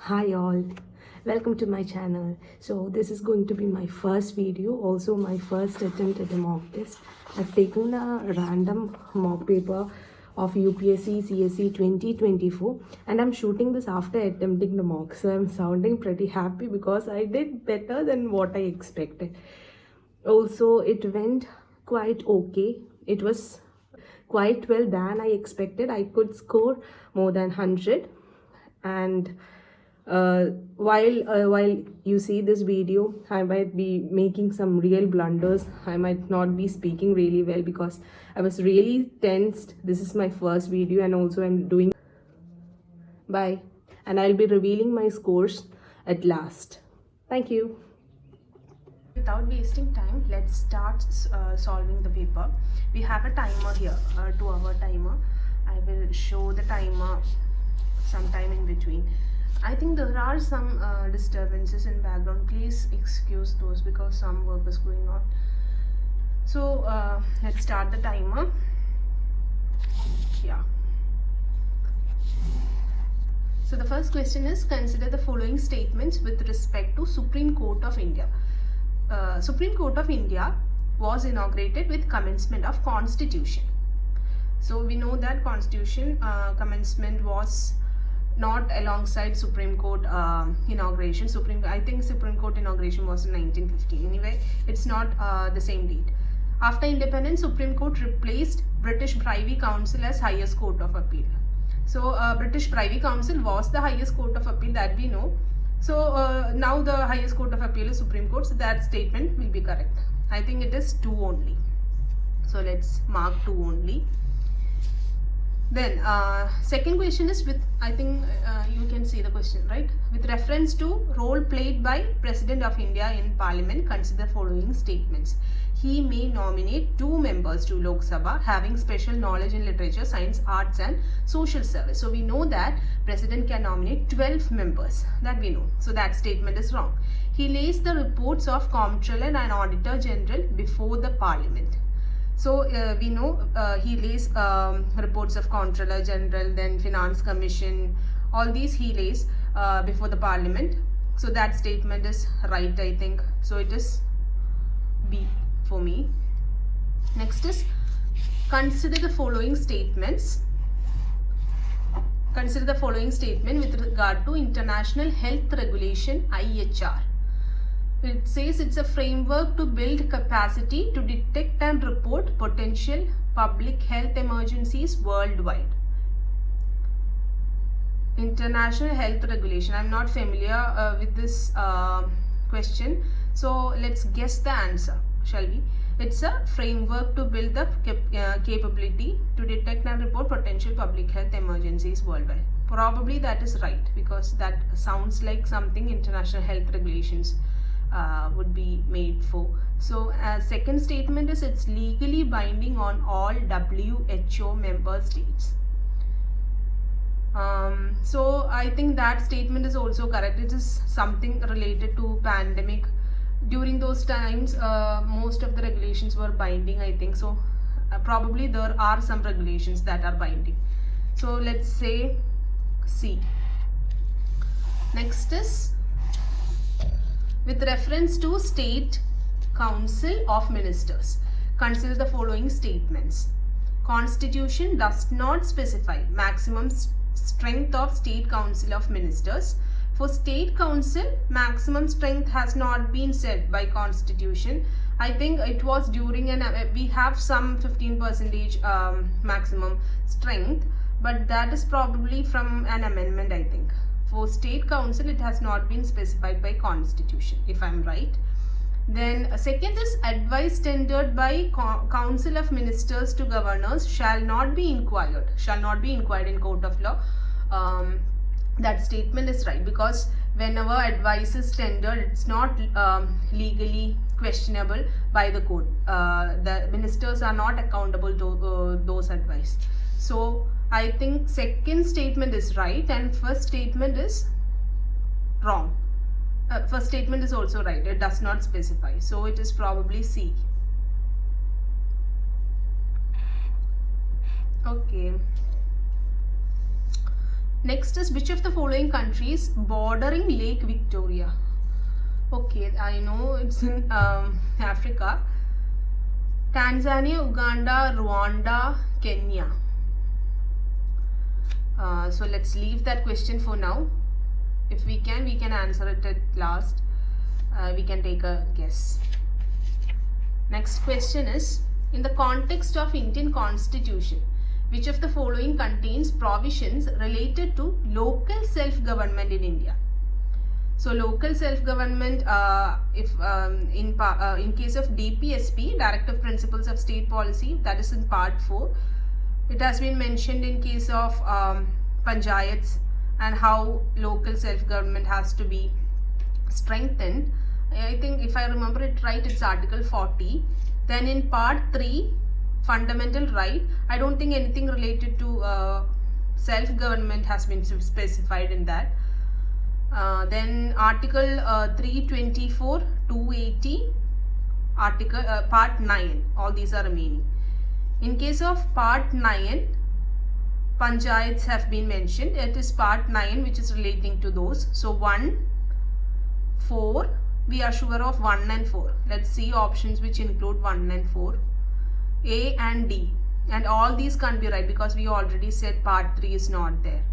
Hi all, welcome to my channel. So this is going to be my first video, also my first attempt at a mock test. I've taken a random mock paper of UPSC CSE 2024 and I'm shooting this after attempting the mock. So I'm sounding pretty happy because I did better than what I expected. Also, it went quite okay. It was quite well than I expected. I could score more than 100, and while you see this video, I might be making some real blunders. I might not be speaking really well because I was really tensed. This is my first video, and also I'm doing bye, and I'll be revealing my scores at last. Thank you. Without wasting time, let's start solving the paper. We have a timer here, a 2-hour timer. I will show the timer sometime in between. I think there are some disturbances in background. Please excuse those because some work is going on. So let's start the timer. Yeah. So the first question is, consider the following statements with respect to Supreme Court of India. Supreme Court of India was inaugurated with commencement of Constitution. So we know that Constitution commencement was not alongside Supreme Court inauguration. I think Supreme Court inauguration was in 1950. Anyway, it's not the same date. After independence, Supreme Court replaced British Privy Council as highest court of appeal. So British Privy Council was the highest court of appeal, that we know. So now the highest court of appeal is Supreme Court. So that statement will be correct. I think it is 2 only. So let's mark 2 only. Then second question is with, I think you can see the question, right? With reference to role played by President of India in Parliament, consider following statements. He may nominate 2 members to Lok Sabha having special knowledge in literature, science, arts and social service. So we know that President can nominate 12 members, that we know. So that statement is wrong. He lays the reports of Comptroller and Auditor General before the Parliament. So we know he lays reports of Comptroller General, then Finance Commission, all these he lays before the Parliament. So that statement is right, I think. So it is B for me. Next is, consider the following statements. Consider the following statement with regard to International Health Regulation IHR. It says it's a framework to build capacity to detect and report potential public health emergencies worldwide. International Health Regulation. I'm not familiar with this question. So let's guess the answer, shall we? It's a framework to build the capability to detect and report potential public health emergencies worldwide. Probably that is right because that sounds like something international health regulations would be made for. So second statement is, it's legally binding on all WHO member states. So I think that statement is also correct. It is something related to pandemic. During those times most of the regulations were binding, I think. So probably there are some regulations that are binding. So let's say C. Next is, with reference to State Council of Ministers, consider the following statements. Constitution does not specify maximum strength of State Council of Ministers. For State Council, maximum strength has not been set by Constitution. I think it was during we have some 15% maximum strength, but that is probably from an amendment, I think. For State Council, it has not been specified by Constitution, if I'm right. Then second is, advice tendered by Council of Ministers to governors shall not be inquired in court of law. That statement is right because whenever advice is tendered, it's not legally questionable by the court. The ministers are not accountable to those advice. So I think second statement is right and first statement is wrong. First statement is also right. It does not specify. So it is probably C. Okay. Next is, which of the following countries bordering Lake Victoria? Okay, I know it's in Africa. Tanzania, Uganda, Rwanda, Kenya. So let's leave that question for now. If we can answer it at last. We can take a guess. Next question is, in the context of Indian Constitution, which of the following contains provisions related to local self-government in India? So local self-government, in case of DPSP, Directive Principles of State Policy, that is in part 4. It has been mentioned in case of panchayats and how local self-government has to be strengthened. I think if I remember it right, it's Article 40. Then in part 3, fundamental right, I don't think anything related to self-government has been specified in that. Then Article 324, 280, Article part 9, all these are remaining. In case of part 9, panchayats have been mentioned. It is part 9 which is relating to those. So 1, 4, we are sure of 1 and 4. Let's see options which include 1 and 4. A and D. And all these can't be right because we already said part 3 is not there.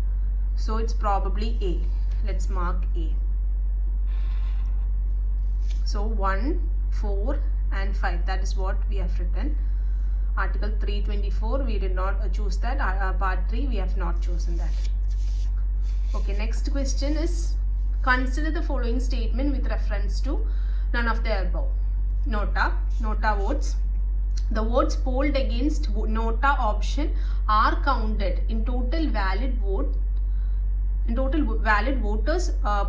So it's probably A. Let's mark A. So 1, 4 and 5. That is what we have written. Article 324, we did not choose that. Part 3, we have not chosen that. Okay, next question is, consider the following statement with reference to none of the above. Nota votes. The votes polled against Nota option are counted in total valid voters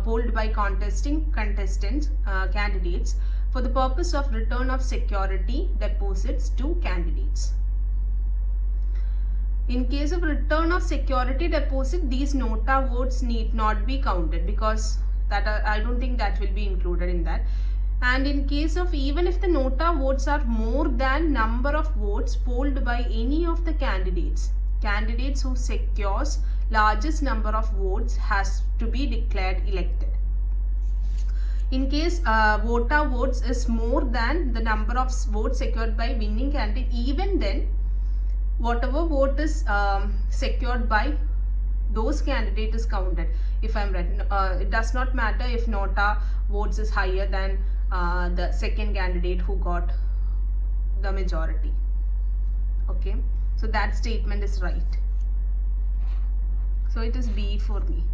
polled by contestants candidates for the purpose of return of security deposits to candidates. In case of return of security deposit, these Nota votes need not be counted because that I don't think that will be included in that. And in case of, even if the Nota votes are more than number of votes polled by any of the candidates who secures largest number of votes has to be declared elected. In case Vota votes is more than the number of votes secured by winning candidate, even then whatever vote is secured by those candidate is counted. If I'm right, it does not matter if Nota votes is higher than the second candidate who got the majority. Okay, so that statement is right. So it is B for me.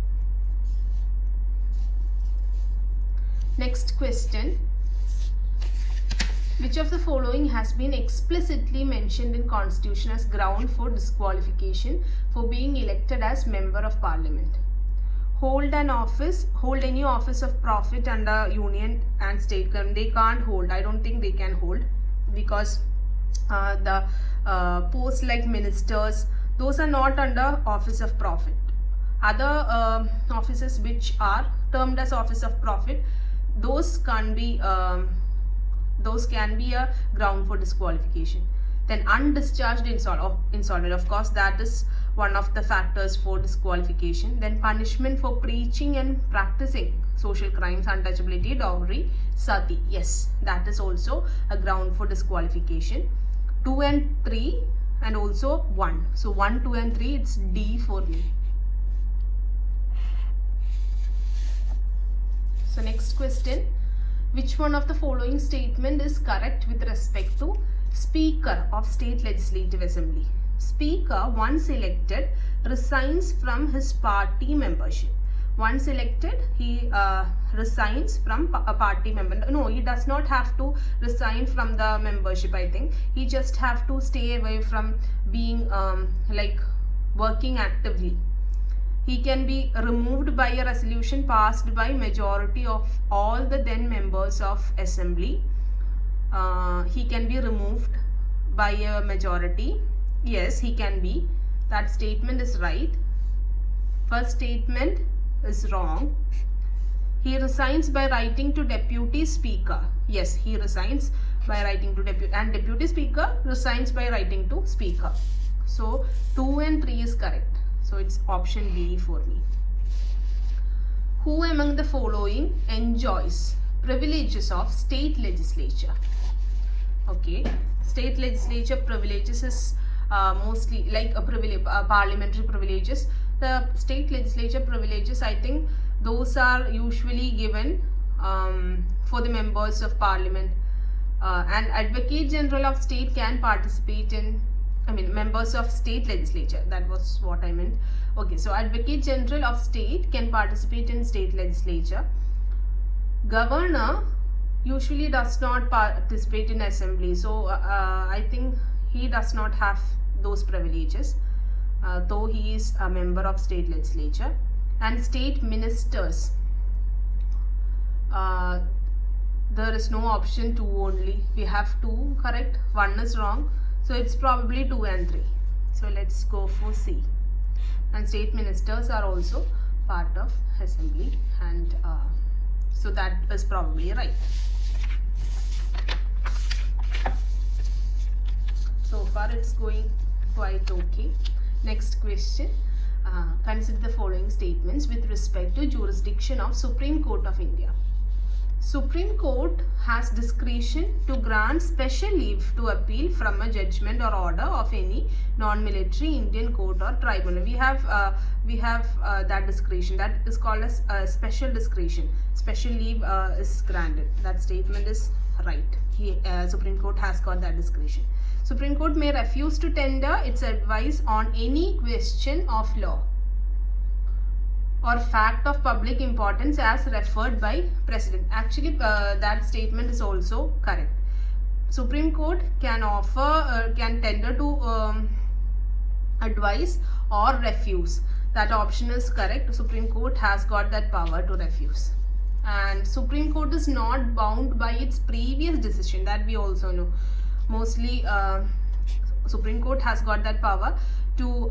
Next question. Which of the following has been explicitly mentioned in Constitution as ground for disqualification for being elected as Member of Parliament? Hold any office of profit under union and state government. They can't hold. I don't think they can hold because the posts like ministers, those are not under office of profit. Other offices which are termed as office of profit, those can be a ground for disqualification. Then undischarged insolvent, of course, that is one of the factors for disqualification. Then punishment for preaching and practicing social crimes, untouchability, dowry, sati. Yes, that is also a ground for disqualification. 2 and 3 and also 1. So 1, 2 and 3, it's D for me. So next question. Which one of the following statement is correct with respect to Speaker of State Legislative Assembly? Speaker, once elected, resigns from his party membership. Once elected, he resigns from a party member. No, he does not have to resign from the membership, I think. He just have to stay away from being working actively. He can be removed by a resolution passed by majority of all the then members of assembly. He can be removed by a majority. Yes, he can be. That statement is right. First statement is wrong. He resigns by writing to Deputy Speaker. Yes, he resigns by writing to Deputy Speaker resigns by writing to Speaker. So 2 and 3 is correct. So it's option B for me. Who among the following enjoys privileges of state legislature? Okay, state legislature privileges is mostly like a privilege, parliamentary privileges. The state legislature privileges, I think those are usually given for the members of parliament, and Advocate General of State can participate in, members of state legislature, that was what I meant. Okay, so Advocate General of State can participate in state legislature. Governor usually does not participate in assembly, so I think he does not have those privileges, though he is a member of state legislature. And state ministers, there is no option 2 only. We have 2 correct, 1 is wrong, so it's probably 2 and 3. So let's go for C. And state ministers are also part of assembly, and so that is probably right. So far it's going quite okay. Next question. Consider the following statements with respect to jurisdiction of Supreme Court of India. Supreme Court has discretion to grant special leave to appeal from a judgment or order of any non-military Indian court or tribunal. We have that discretion. That is called as special discretion. Special leave is granted. That statement is right. Supreme Court has got that discretion. Supreme Court may refuse to tender its advice on any question of law or fact of public importance as referred by President. Actually, that statement is also correct. Supreme Court can offer, can tender to advise or refuse. That option is correct. Supreme Court has got that power to refuse. And Supreme Court is not bound by its previous decision, that we also know. Mostly, Supreme Court has got that power to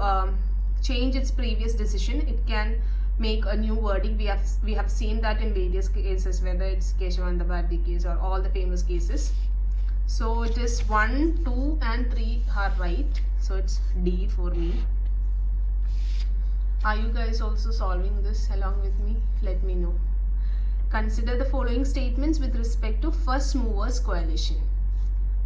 change its previous decision. It can make a new verdict. We have seen that in various cases, whether it's Keshavanda Bharati case or all the famous cases. So it is 1, 2 and 3 are right. So it's D for me. Are you guys also solving this along with me? Let me know. Consider the following statements with respect to First Movers Coalition.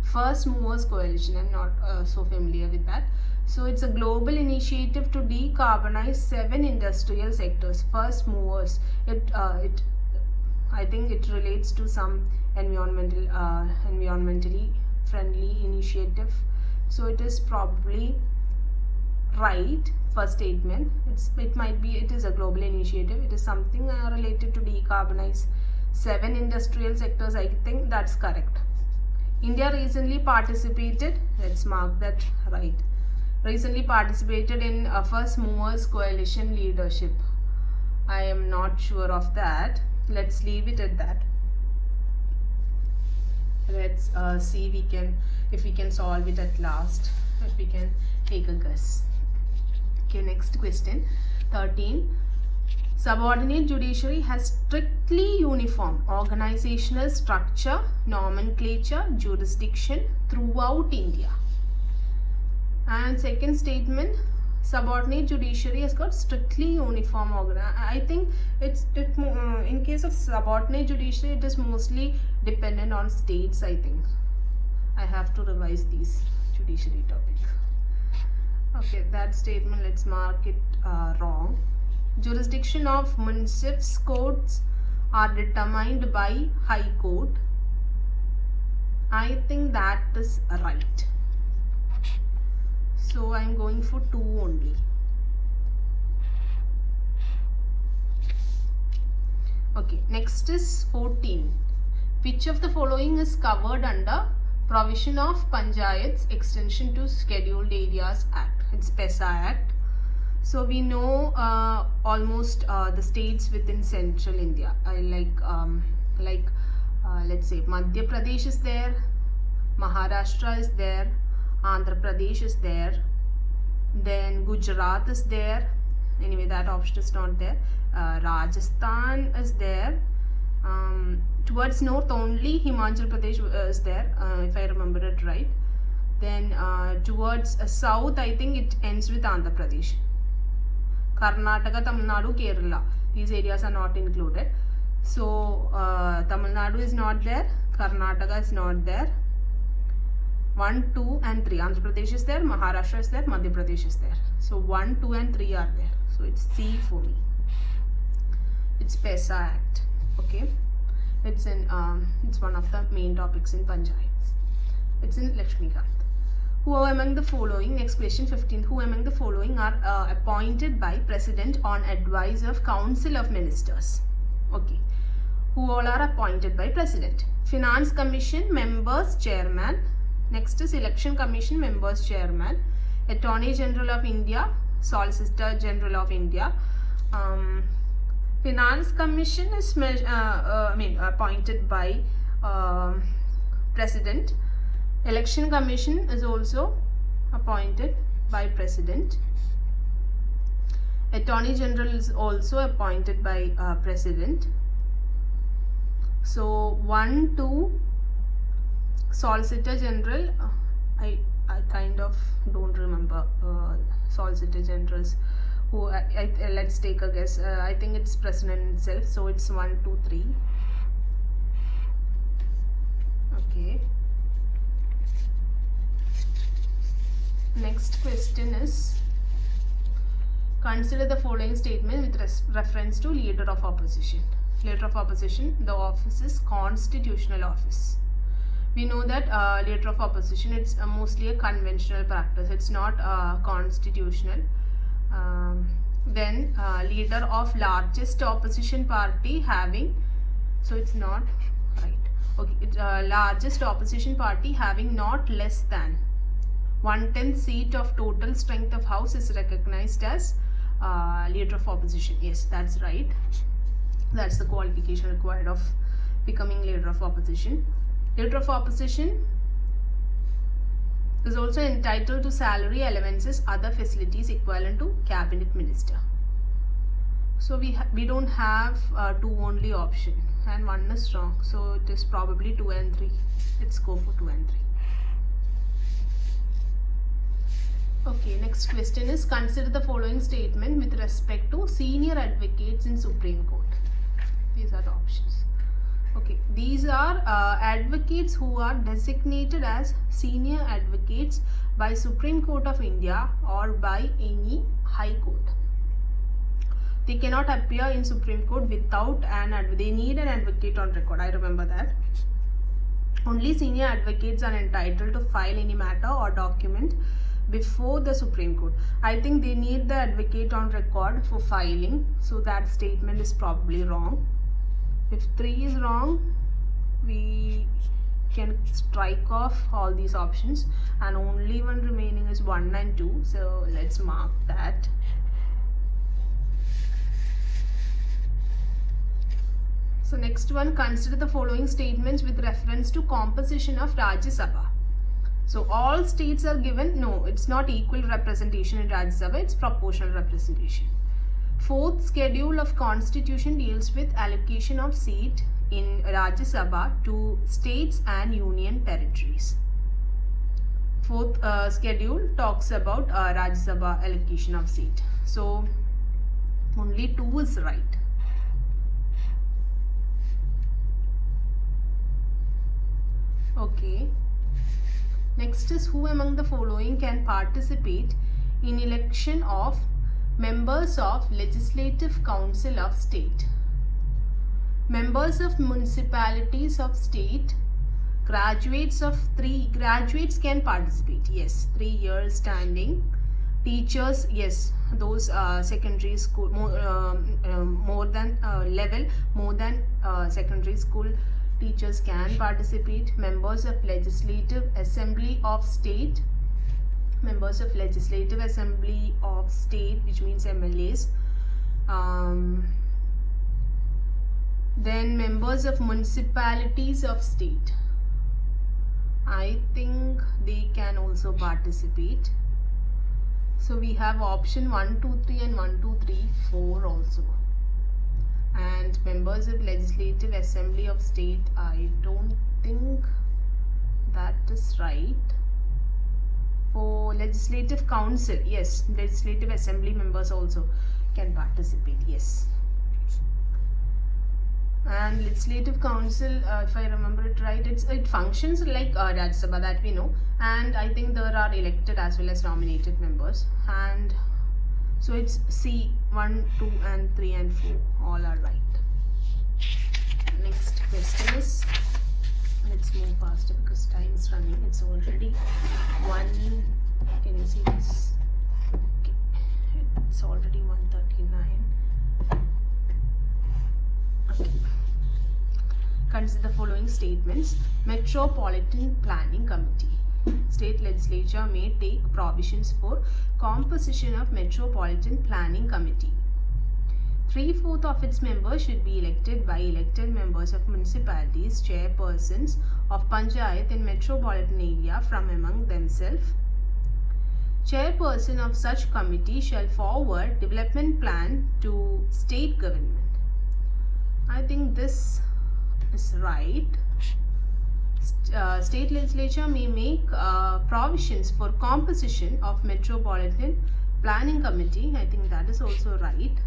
First Movers Coalition, I'm not so familiar with that. So it's a global initiative to decarbonize 7 industrial sectors. First Movers, I think it relates to some environmentally friendly initiative. So it is probably right. First statement, it is a global initiative. It is something related to decarbonize 7 industrial sectors. I think that's correct. India recently participated, let's mark that right, recently participated in First Movers Coalition leadership. I am not sure of that. Let's leave it at that. Let's see if we can solve it at last, if we can take a guess. Okay, next question, 13. Subordinate judiciary has strictly uniform organizational structure, nomenclature, jurisdiction throughout India. And second statement, subordinate judiciary has got strictly uniform organization. I think in case of subordinate judiciary, it is mostly dependent on states. I think I have to revise these judiciary topic. Okay, that statement, let's mark it wrong. Jurisdiction of municipal courts are determined by High Court. I think that is right. So I am going for 2 only. Okay, next is 14. Which of the following is covered under provision of Panchayats Extension to Scheduled Areas Act? It's PESA Act. So we know almost the states within central India. Let's say Madhya Pradesh is there, Maharashtra is there, Andhra Pradesh is there, then Gujarat is there. Anyway, that option is not there. Rajasthan is there. Towards north only Himachal Pradesh is there, if I remember it right. Then towards south, I think it ends with Andhra Pradesh. Karnataka, Tamil Nadu, Kerala. These areas are not included. So Tamil Nadu is not there, Karnataka is not there. 1, 2 and 3. Andhra Pradesh is there, Maharashtra is there, Madhya Pradesh is there. So 1, 2 and 3 are there. So it's C for me. It's PESA Act. Okay. It's one of the main topics in Panchayats. It's in Lakshmikant. Who among the following, next question 15, who among the following are appointed by President on advice of Council of Ministers? Okay. Who all are appointed by President? Finance Commission members, Chairman. Next is Election Commission members, Chairman. Attorney General of India, Solicitor General of India. Finance Commission is appointed by President. Election Commission is also appointed by President. Attorney General is also appointed by President. So 1, 2, Solicitor General. I kind of don't remember Solicitor Generals. Who let's take a guess. I think it's President itself. So it's 1, 2, 3. Okay. Next question is, consider the following statement with reference to Leader of Opposition. Leader of Opposition, the office is constitutional office. We know that Leader of Opposition, it's mostly a conventional practice. It's not constitutional. Then Leader of largest opposition party having, so it's not right. Okay, it's largest opposition party having not less than 1/10 seat of total strength of house is recognized as Leader of Opposition. Yes, that's right. That's the qualification required of becoming Leader of Opposition. Leader of Opposition is also entitled to salary, allowances, other facilities equivalent to cabinet minister. So we don't have 2 only option, and 1 is wrong. So it is probably 2 and 3. Let's go for 2 and 3. Okay, next question is, consider the following statement with respect to senior advocates in Supreme Court. These are the options. Okay, these are advocates who are designated as senior advocates by Supreme Court of India or by any High Court. They cannot appear in Supreme Court without an advocate. They need an advocate on record. I remember that. Only senior advocates are entitled to file any matter or document before the Supreme Court. I think they need the advocate on record for filing. So that statement is probably wrong. If 3 is wrong, we can strike off all these options, and only one remaining is 1 and 2. So let's mark that. So next one, consider the following statements with reference to composition of Rajya Sabha. So all states are given, no, it's not equal representation in Rajya Sabha, it's proportional representation. 4th schedule of constitution deals with allocation of seat in Rajya Sabha to states and union territories. 4th schedule talks about Rajya Sabha allocation of seat. So only 2 is right. Okay. Next is, who among the following can participate in election of members of Legislative Council of State? Members of municipalities of state, graduates can participate. Yes, 3 years standing. Teachers, yes, those secondary school more than secondary school teachers can participate. Members of Legislative Assembly of State, members of Legislative Assembly of State, which means MLAs. Then members of municipalities of state, I think they can also participate. So we have option 1, 2, 3 and 1, 2, 3, 4 also. And members of Legislative Assembly of State, I don't think that is right. For Legislative Council, yes, Legislative Assembly members also can participate. Yes. And legislative council, if I remember it right, it functions like Rajya Sabha, that we know, and I think there are elected as well as nominated members. And so it's C, 1, 2 and 3 and 4 all are right. Next question is, let's move faster because time is running. It's already 1, can you see this? Okay. It's already 1:39. Okay. Consider the following statements. Metropolitan Planning Committee. State legislature may take provisions for composition of Metropolitan Planning Committee. 3/4 of its members should be elected by elected members of municipalities, chairpersons of panchayat in metropolitan area from among themselves. Chairperson of such committee shall forward development plan to state government. I think this is right. State legislature may make provisions for composition of Metropolitan Planning Committee. I think that is also right.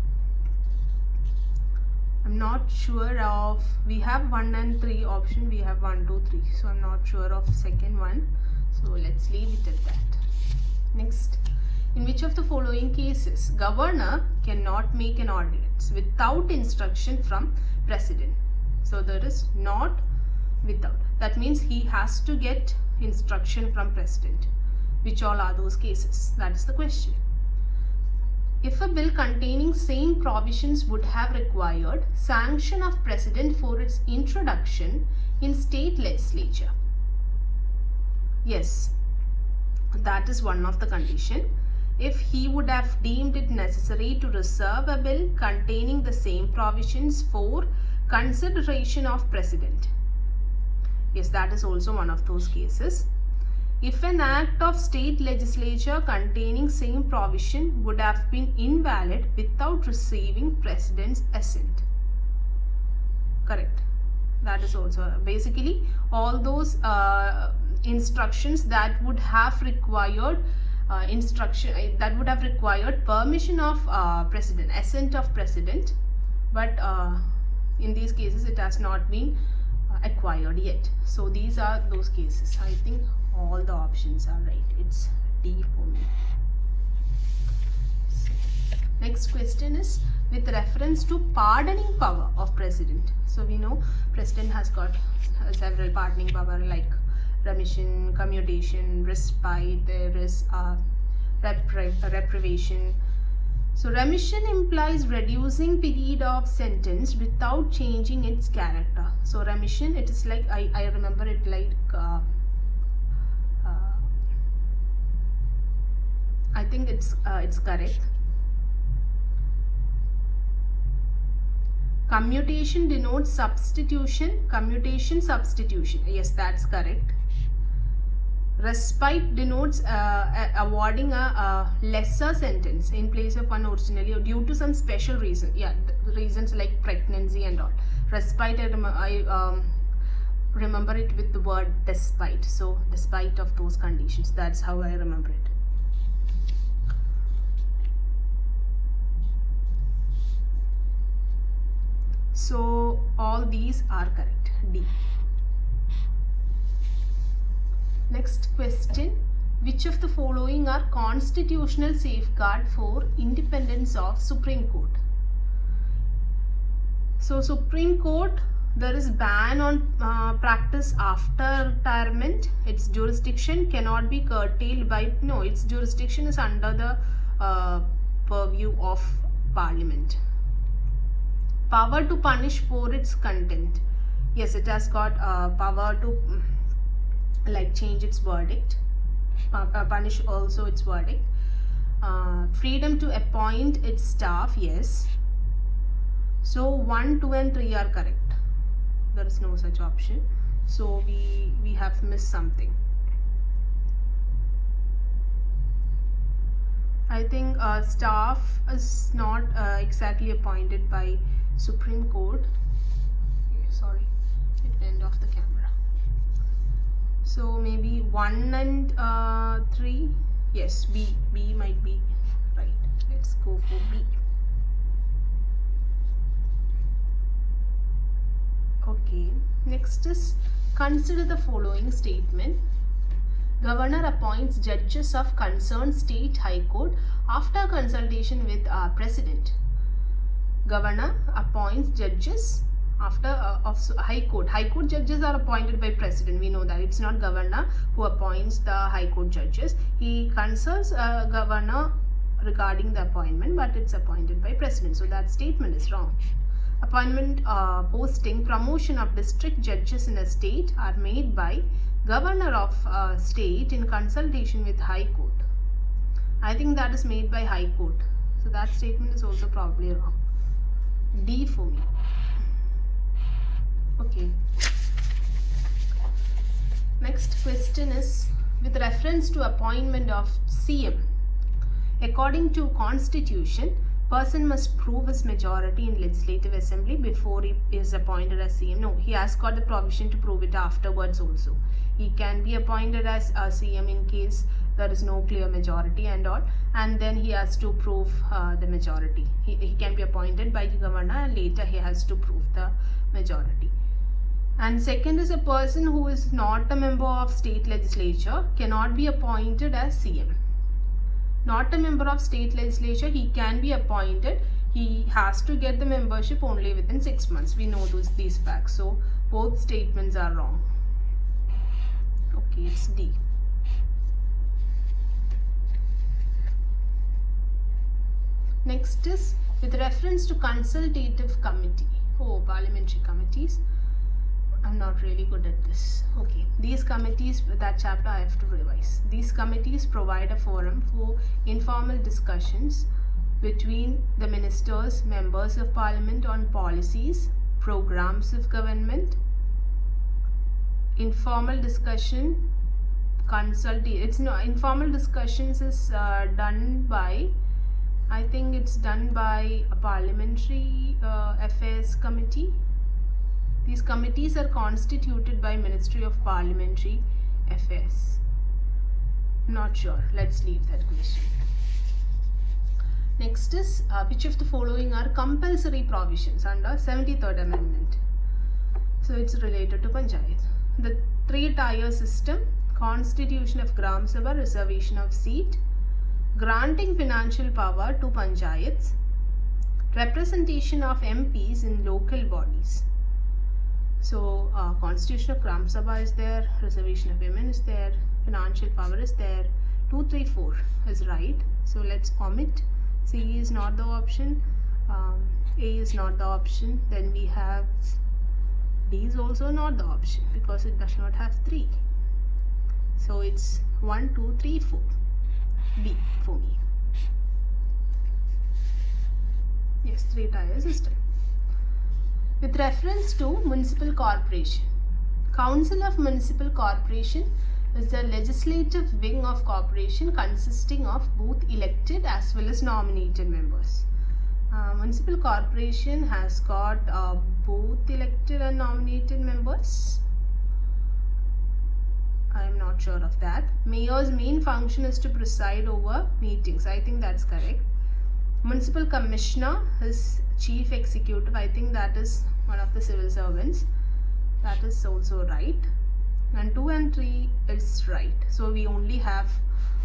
I'm not sure of, we have 1 and 3 option, we have 1, 2, 3. So I'm not sure of second one. So let's leave it at that. Next, in which of the following cases governor cannot make an ordinance without instruction from president? So there is not without. That means he has to get instruction from president. Which all are those cases? That is the question. If a bill containing same provisions would have required sanction of president for its introduction in state legislature. Yes, that is one of the condition. If he would have deemed it necessary to reserve a bill containing the same provisions for consideration of president. Yes, that is also one of those cases. If an act of state legislature containing same provision would have been invalid without receiving president's assent. Correct. That is also basically all those instructions that would have required that would have required permission of president, assent of president, but in these cases it has not been acquired yet. So these are those cases. I think all the options are right. It's D for me. So, next question is with reference to pardoning power of president. So we know president has got several pardoning power like remission, commutation, respite, there is reprivation. So remission implies reducing period of sentence without changing its character. So remission, it is like, I remember it like I think it's correct. Commutation denotes substitution. Commutation, substitution. Yes, that's correct. Respite denotes awarding a lesser sentence in place of one originally or due to some special reason. Yeah, reasons like pregnancy and all. Respite, I remember it with the word despite. So despite of those conditions, that's how I remember it. So all these are correct. D. Next question. Which of the following are constitutional safeguard for independence of Supreme Court? So Supreme Court, there is ban on practice after retirement. Its jurisdiction cannot be curtailed by, no, its jurisdiction is under the purview of Parliament. Power to punish for its content. Yes, it has got power to like change its verdict, punish also its verdict. Freedom to appoint its staff. Yes. So 1, 2 and 3 are correct. There is no such option. So we have missed something. I think staff is not exactly appointed by Supreme Court. Sorry, it went off the camera. So maybe 1 and 3. Yes, B might be right. Let's go for B. Okay, next is consider the following statement. Governor appoints judges of concerned state high court after consultation with president. Governor appoints judges after of high court. High court judges are appointed by president. We know that it's not governor who appoints the high court judges. He consults governor regarding the appointment, but it's appointed by president. So that statement is wrong. Appointment, posting, promotion of district judges in a state are made by governor of state in consultation with high court. I think that is made by high court. So that statement is also probably wrong. D for me. Okay. Next question is with reference to appointment of CM. According to Constitution, person must prove his majority in Legislative Assembly before he is appointed as CM. No, he has got the provision to prove it afterwards also. He can be appointed as a CM in case there is no clear majority and all, and then he has to prove the majority. He can be appointed by the governor and later he has to prove the majority. And second is a person who is not a member of state legislature cannot be appointed as CM. Not a member of state legislature, he can be appointed. He has to get the membership only within 6 months. We know these facts. So both statements are wrong. Okay, it's D. Next is with reference to consultative committee. Oh, parliamentary committees. I'm not really good at this. Okay, these committees, that chapter I have to revise. These committees provide a forum for informal discussions between the ministers, members of parliament on policies, programs of government. Informal discussion, informal discussions is done by, I think it's done by a parliamentary affairs committee. These committees are constituted by Ministry of Parliamentary Affairs. Not sure. Let's leave that question. Next is which of the following are compulsory provisions under 73rd Amendment? So it's related to Panchayat. The 3-tier system, constitution of Gram Sabha, reservation of seat, granting financial power to Panchayats, representation of MPs in local bodies. So constitution of Gram Sabha is there, reservation of women is there, financial power is there. 2, 3, 4 is right. So let's omit. C is not the option. A is not the option. Then we have D is also not the option because it does not have 3. So it's 1, 2, 3, 4. B for me. Yes, 3-tier system. With reference to municipal corporation, Council of Municipal Corporation is the legislative wing of corporation consisting of both elected as well as nominated members. Municipal corporation has got both elected and nominated members. I am not sure of that. Mayor's main function is to preside over meetings. I think that's correct. Municipal commissioner is chief executive. I think that is one of the civil servants. That is also right. And 2 and 3 is right. So we only have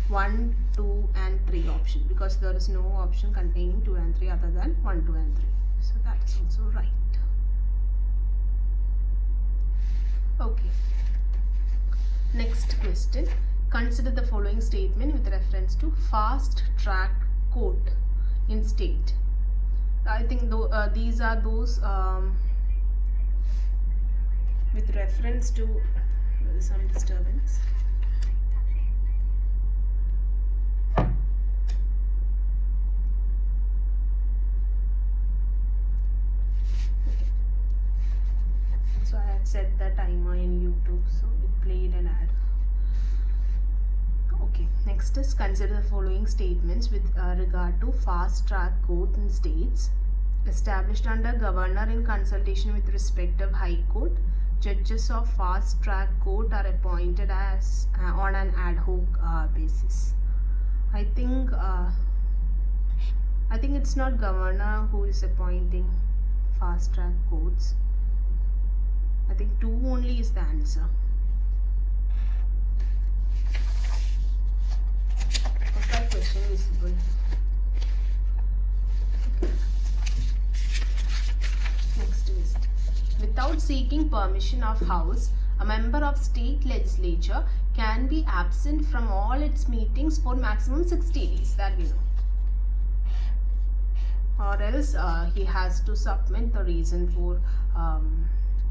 1, 2 and 3 option because there is no option containing 2 and 3 other than 1, 2 and 3. So that is also right. Okay. Next question. Consider the following statement with reference to fast track court in state. I think these are those with reference to some disturbance. Okay. So I had set the timer in YouTube, so it played an ad. Okay, next is consider the following statements with regard to fast track court in states. Established under governor in consultation with respective high court, judges of fast track court are appointed as on an ad hoc basis. I think it's not governor who is appointing fast track courts. I think 2 only is the answer. Was that question visible? Okay. Next is, without seeking permission of House, a member of state legislature can be absent from all its meetings for maximum 60 days. That we know. Or else he has to submit the reason for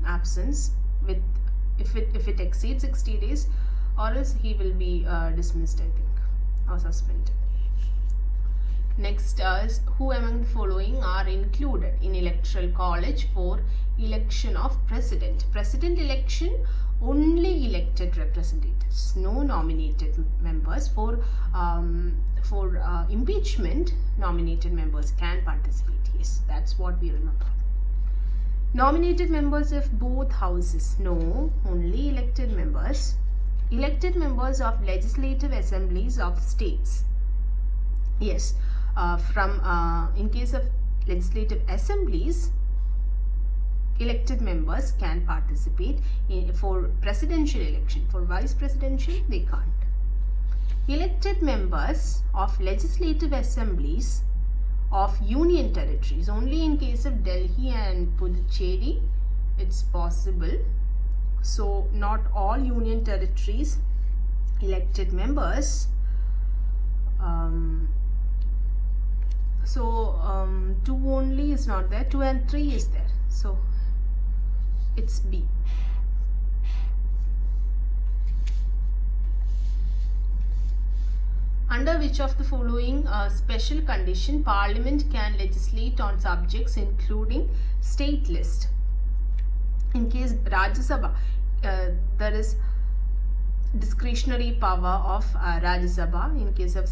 absence with if it exceeds 60 days, or else he will be dismissed, I think, or suspended. Next is, who among the following are included in electoral college for election of president? President election, only elected representatives, no nominated members. For impeachment, nominated members can participate. Yes, that's what we remember. Nominated members of both houses, no, only elected members. Elected members of legislative assemblies of states, yes. In case of legislative assemblies, elected members can participate for presidential election. For vice presidential, they can't. Elected members of legislative assemblies of union territories, only in case of Delhi and Puducherry it's possible. So not all union territories elected members. 2 only is not there, 2 and 3 is there, so it's B. Under which of the following special condition Parliament can legislate on subjects including state list? In case Rajya Sabha, there is discretionary power of Rajya Sabha in case of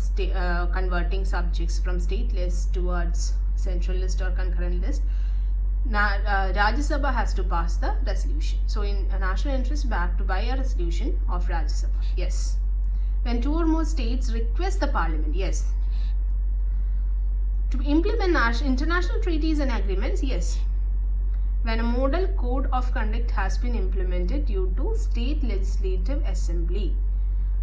converting subjects from state list towards central list or concurrent list. Now, Rajya Sabha has to pass the resolution. So, in national interest, back to buy a resolution of Rajya Sabha. Yes. When 2 or more states request the Parliament, yes. To implement international treaties and agreements, yes. When a model code of conduct has been implemented due to state legislative assembly.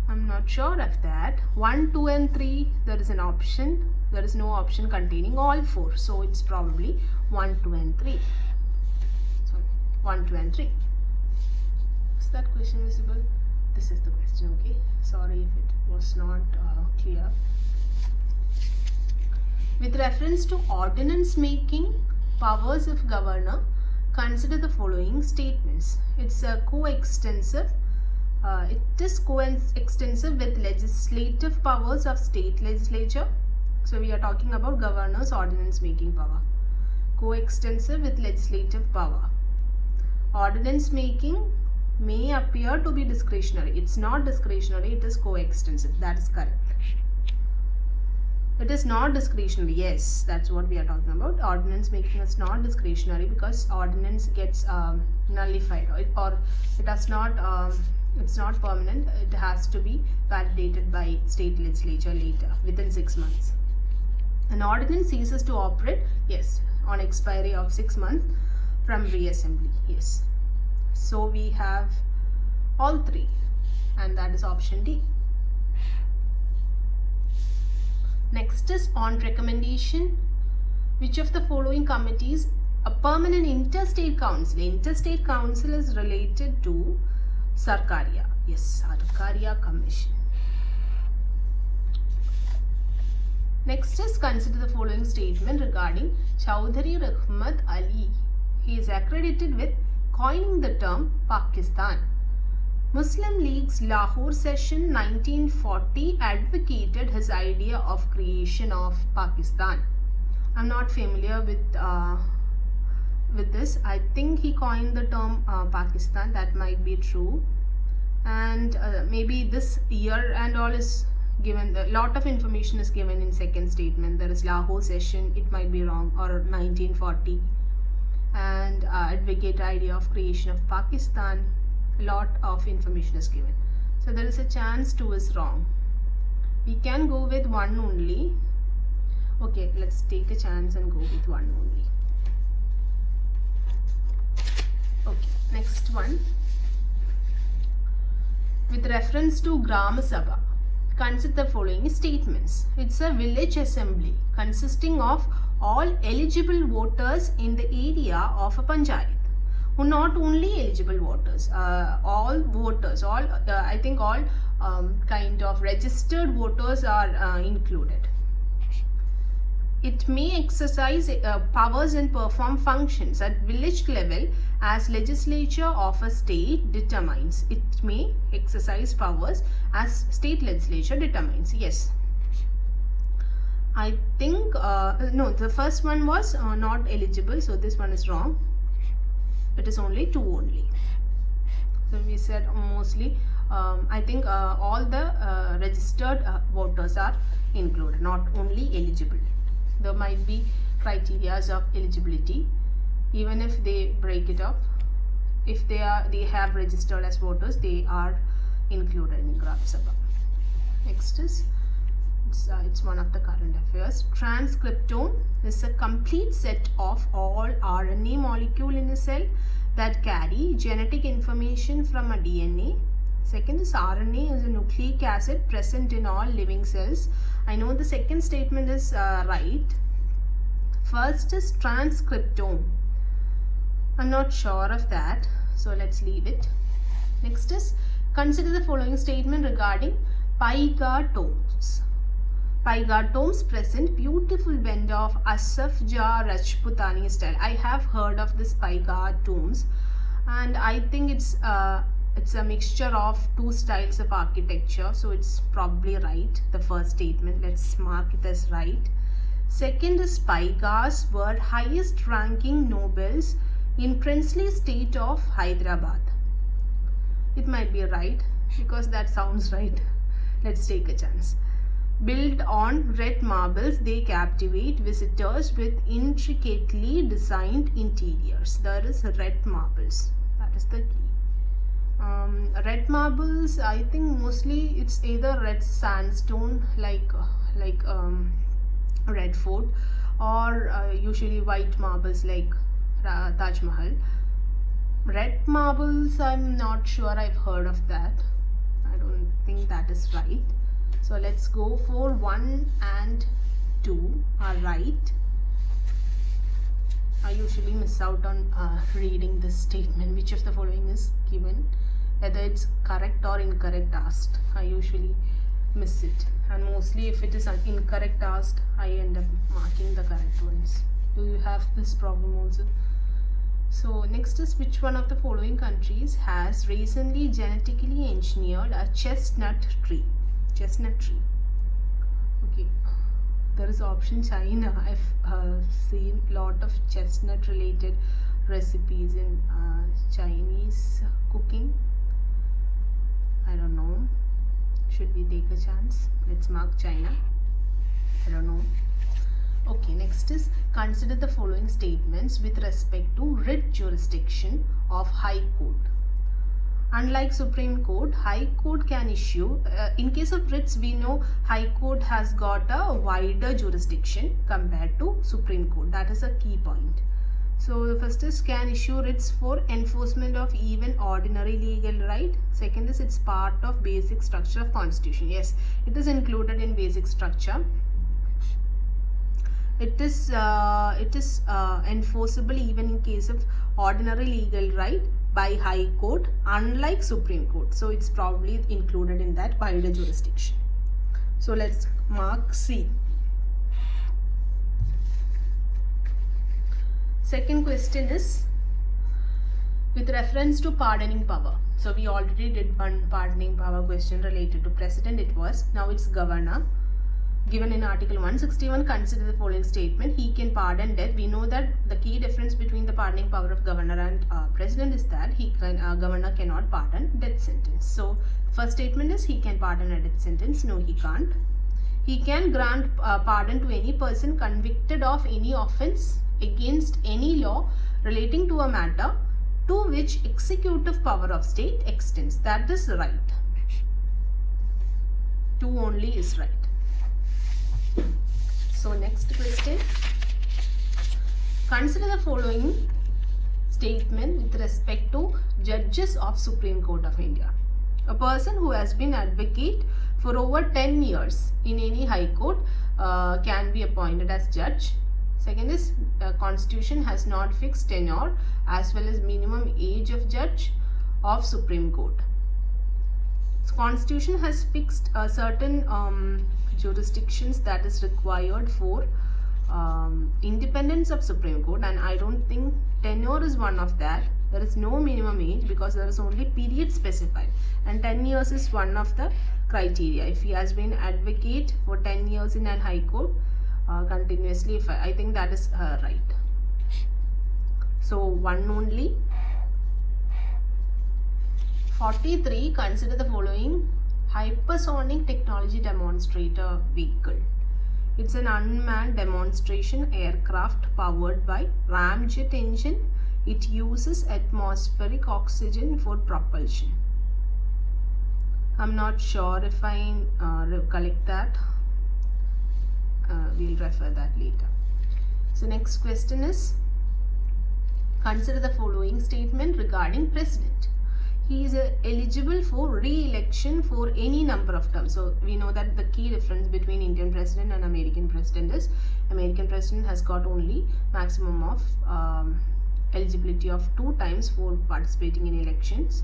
I'm not sure of that. 1, 2 and 3, there is an option. There is no option containing all 4. So it's probably 1, 2 and 3. Sorry, 1, 2 and 3. Is that question visible? This is the question, okay. Sorry if it was not clear. With reference to ordinance making powers of governor, consider the following statements. It's coextensive. It is coextensive with legislative powers of state legislature. So we are talking about governor's ordinance making power. Coextensive with legislative power. Ordinance making may appear to be discretionary. It's not discretionary, it is coextensive. That is correct. It is not discretionary. Yes, that's what we are talking about. Ordinance making is not discretionary because ordinance gets nullified, or it does not. It's not permanent. It has to be validated by state legislature later within 6 months. An ordinance ceases to operate, yes, on expiry of 6 months from reassembly. Yes. So we have all 3, and that is option D. Next is on recommendation. Which of the following committees a permanent interstate council? Interstate council is related to Sarkaria. Yes, Sarkaria Commission. Next is consider the following statement regarding Chaudhary Rahmat Ali. He is accredited with coining the term Pakistan. Muslim League's Lahore session 1940 advocated his idea of creation of Pakistan. I'm not familiar with this. I think he coined the term Pakistan. That might be true. And maybe this year and all is given. A lot of information is given in second statement. There is Lahore session. It might be wrong, or 1940. And advocate idea of creation of Pakistan. A lot of information is given, so there is a chance 2 is wrong. We can go with 1 only. Okay, let's take a chance and go with 1 only. Okay, next. next one. With reference to Gram Sabha, consider the following statements. It's a village assembly consisting of all eligible voters in the area of a panchayat. Not only eligible voters, all voters, I think all kind of registered voters are included. It may exercise powers and perform functions at village level as legislature of a state determines. It may exercise powers as state legislature determines. Yes. I think, no, the first one was not eligible. So this one is wrong. It is only 2 only. So we said mostly, I think all the registered voters are included, not only eligible. There might be criteria of eligibility, even if they break it up. If they have registered as voters, they are included in Gram Sabha. Next is, it's one of the current affairs. Transcriptome is a complete set of all RNA molecule in a cell that carry genetic information from a DNA. Second is RNA is a nucleic acid present in all living cells. I know the second statement is right. First is transcriptome. I'm not sure of that, so let's leave it. Next is, consider the following statement regarding pygatomes. Pygatomes present beautiful blend of Asaf Jah Rajputani style. I have heard of this pygatomes, and I think it's a mixture of 2 styles of architecture, so it's probably right. The first statement, let's mark it as right. Second is Pygas were highest ranking nobles in princely state of Hyderabad. It might be right because that sounds right. Let's take a chance. Built on red marbles, they captivate visitors with intricately designed interiors. There is red marbles. That is the key. Red marbles, I think mostly it's either red sandstone like Red Fort, or usually white marbles like Taj Mahal. Red marbles, I'm not sure I've heard of that. I don't think that is right. So let's go for 1 and 2 are right. I usually miss out on reading this statement. Which of the following is given? Whether it's correct or incorrect asked, I usually miss it. And mostly if it is incorrect asked, I end up marking the correct ones. Do you have this problem also? So next is, which one of the following countries has recently genetically engineered a chestnut tree? Chestnut tree. Okay. There is option China. I've seen a lot of chestnut related recipes in Chinese cooking. I don't know. Should we take a chance? Let's mark China. I don't know. Okay, next is, consider the following statements with respect to writ jurisdiction of High Court. Unlike Supreme Court, High Court can issue, in case of writs, we know High Court has got a wider jurisdiction compared to Supreme Court. That is a key point. So the first is, can issue writs for enforcement of even ordinary legal right. Second is, it's part of basic structure of constitution. Yes, it is included in basic structure. It is enforceable even in case of ordinary legal right by High Court, unlike Supreme Court. So it's probably included in that wider jurisdiction. So let's mark C. Second question is with reference to pardoning power. So we already did one pardoning power question related to president. It was, now it's governor. Given in Article 161, consider the following statement. He can pardon death. We know that the key difference between the pardoning power of governor and president is that governor cannot pardon death sentence. So first statement is, he can pardon a death sentence. No, he can't. He can grant pardon to any person convicted of any offence against any law relating to a matter to which executive power of state extends. That is right. 2 only is right. So next question. Consider the following statement with respect to judges of Supreme Court of India. A person who has been advocate for over 10 years in any high court can be appointed as judge. Second is constitution has not fixed tenure as well as minimum age of judge of Supreme Court. So constitution has fixed certain jurisdictions that is required for independence of Supreme Court, and I don't think tenure is one of that. There is no minimum age because there is only period specified, and 10 years is one of the criteria. If he has been advocate for 10 years in an high court continuously, I think that is right. So one only. 43. Consider the following hypersonic technology demonstrator vehicle. It's an unmanned demonstration aircraft powered by ramjet engine. It uses atmospheric oxygen for propulsion. I'm not sure if I recollect that. We'll refer that later. So next question is, consider the following statement regarding president. He is eligible for re-election for any number of terms. So we know that the key difference between Indian president and American president is American president has got only maximum of eligibility of 2 times for participating in elections,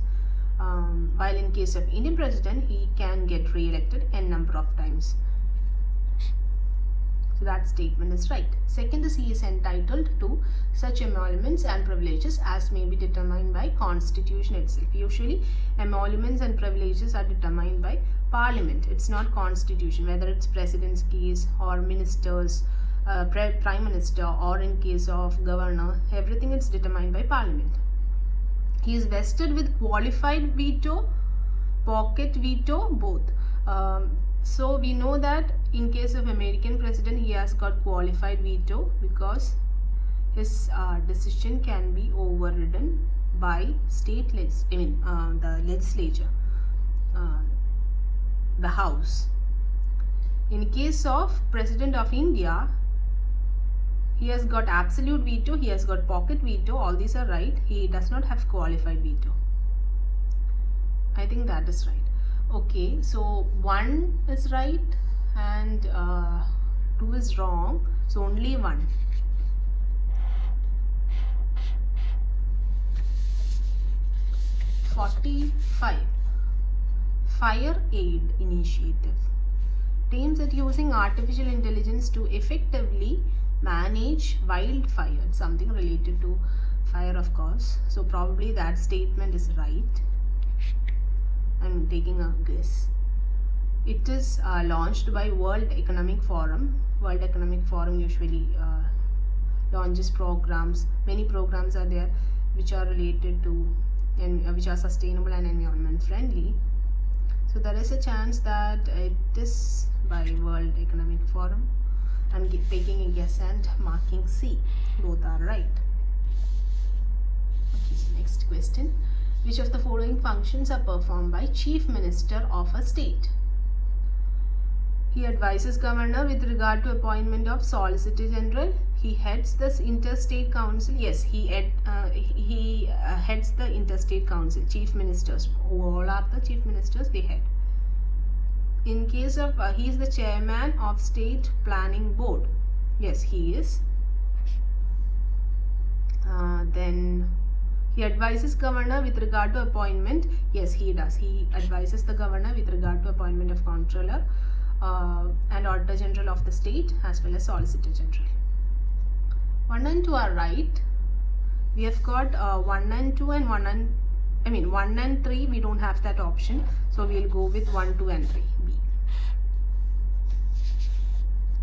while in case of Indian president he can get re-elected n number of times. So that statement is right. Second is, he is entitled to such emoluments and privileges as may be determined by constitution itself. Usually emoluments and privileges are determined by parliament. It's not constitution, whether it's president's case or ministers, prime minister, or in case of governor, everything is determined by parliament. He is vested with qualified veto, pocket veto, both. So we know that in case of American president, he has got qualified veto because his decision can be overridden by the legislature, the house. In case of president of India, he has got absolute veto, he has got pocket veto, all these are right. He does not have qualified veto. I think that is right. Okay, so 1 is right and 2 is wrong, so only 1. Fire Aid Initiative aims at using artificial intelligence to effectively manage wildfire. It's something related to fire, of course, so probably that statement is right. I'm taking a guess. It is launched by World Economic Forum. World Economic Forum usually launches programs. Many programs are there which are related to and which are sustainable and environment friendly. So there is a chance that it is by World Economic Forum. I'm taking a guess and marking C. Both are right. Okay, so next question. Which of the following functions are performed by Chief Minister of a state? He advises governor with regard to appointment of Solicitor General. He heads the interstate council. Yes, he heads the interstate council. Chief ministers, all are the chief ministers, they head. In case of he is the chairman of state planning board. Yes, he is. Then he advises governor with regard to appointment. Yes, he does. He advises the governor with regard to appointment of comptroller and auditor general of the state as well as solicitor general. 1 and 2 are right. We have got 1 and 2 and 1 and 3. We don't have that option, so we'll go with 1, 2 and 3. B.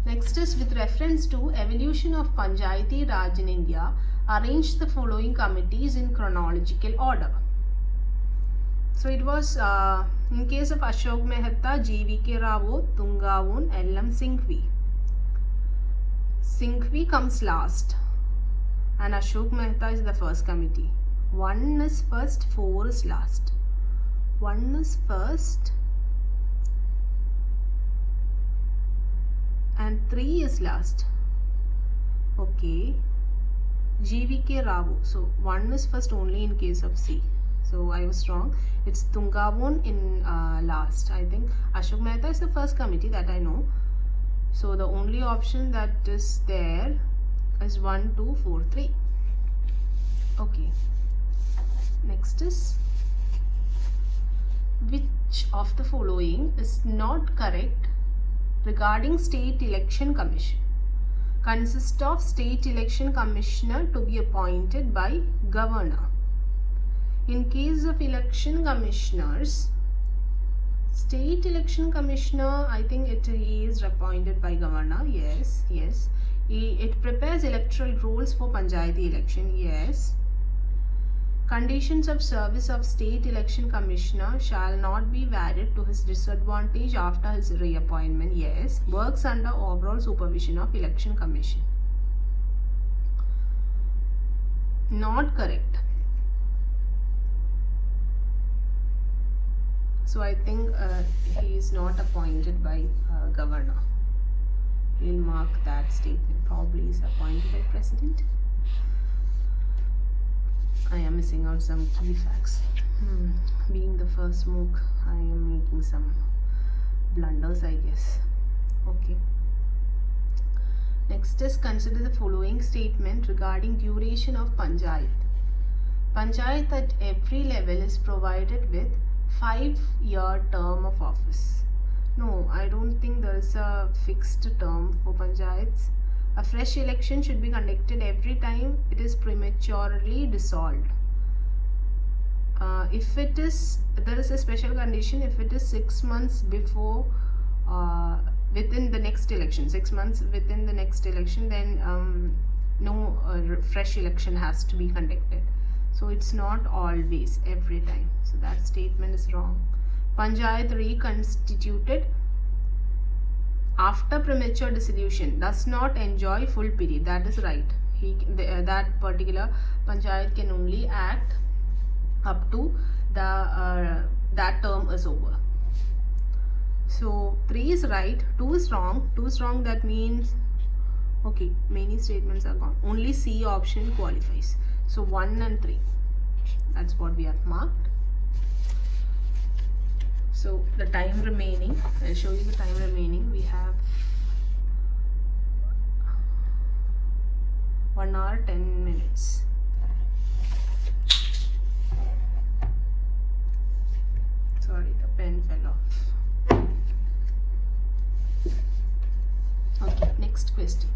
Next is, with reference to evolution of Panchayati Raj in India, arrange the following committees in chronological order. So it was in case of Ashok Mehta, G.V.K. Rao, Tungavon, L.M. Singhvi. Singhvi comes last and Ashok Mehta is the first committee. 1 is first, 4 is last. 1 is first and 3 is last. Okay, GVK Rao. So 1 is first only in case of C. So I was wrong. It's Tungavon in last. I think Ashok Mehta is the first committee that I know. So the only option that is there is 1, 2, 4, 3. Okay. Next is, which of the following is not correct regarding State Election Commission? Consists of State Election Commissioner to be appointed by Governor. In case of election commissioners, State Election Commissioner, I think he is appointed by Governor. Yes. It prepares electoral rules for Panchayati election. Yes. Conditions of service of State Election Commissioner shall not be varied to his disadvantage after his reappointment. Yes. Works under overall supervision of Election Commission. Not correct. So I think he is not appointed by Governor. We'll mark that statement. Probably is appointed by President. I am missing out some key facts. Being the first MOOC, I am making some blunders, I guess. Okay. Next is, consider the following statement regarding duration of Panchayat. Panchayat at every level is provided with 5-year term of office. No, I don't think there is a fixed term for Panchayats. A fresh election should be conducted every time it is prematurely dissolved. If it is, there is a special condition if it is 6 months before, within the next election, 6 months within the next election, then no fresh election has to be conducted. So it's not always, every time. So that statement is wrong. Panchayat reconstituted after premature dissolution does not enjoy full period. That is right. That particular Panchayat can only act up to the that term is over. So 3 is right, 2 is wrong. 2 is wrong, that means, okay, many statements are gone. Only C option qualifies. So 1 and 3, that's what we have marked. So the time remaining, I'll show you the time remaining. We have 1 hour 10 minutes. Sorry, the pen fell off. Okay, next question.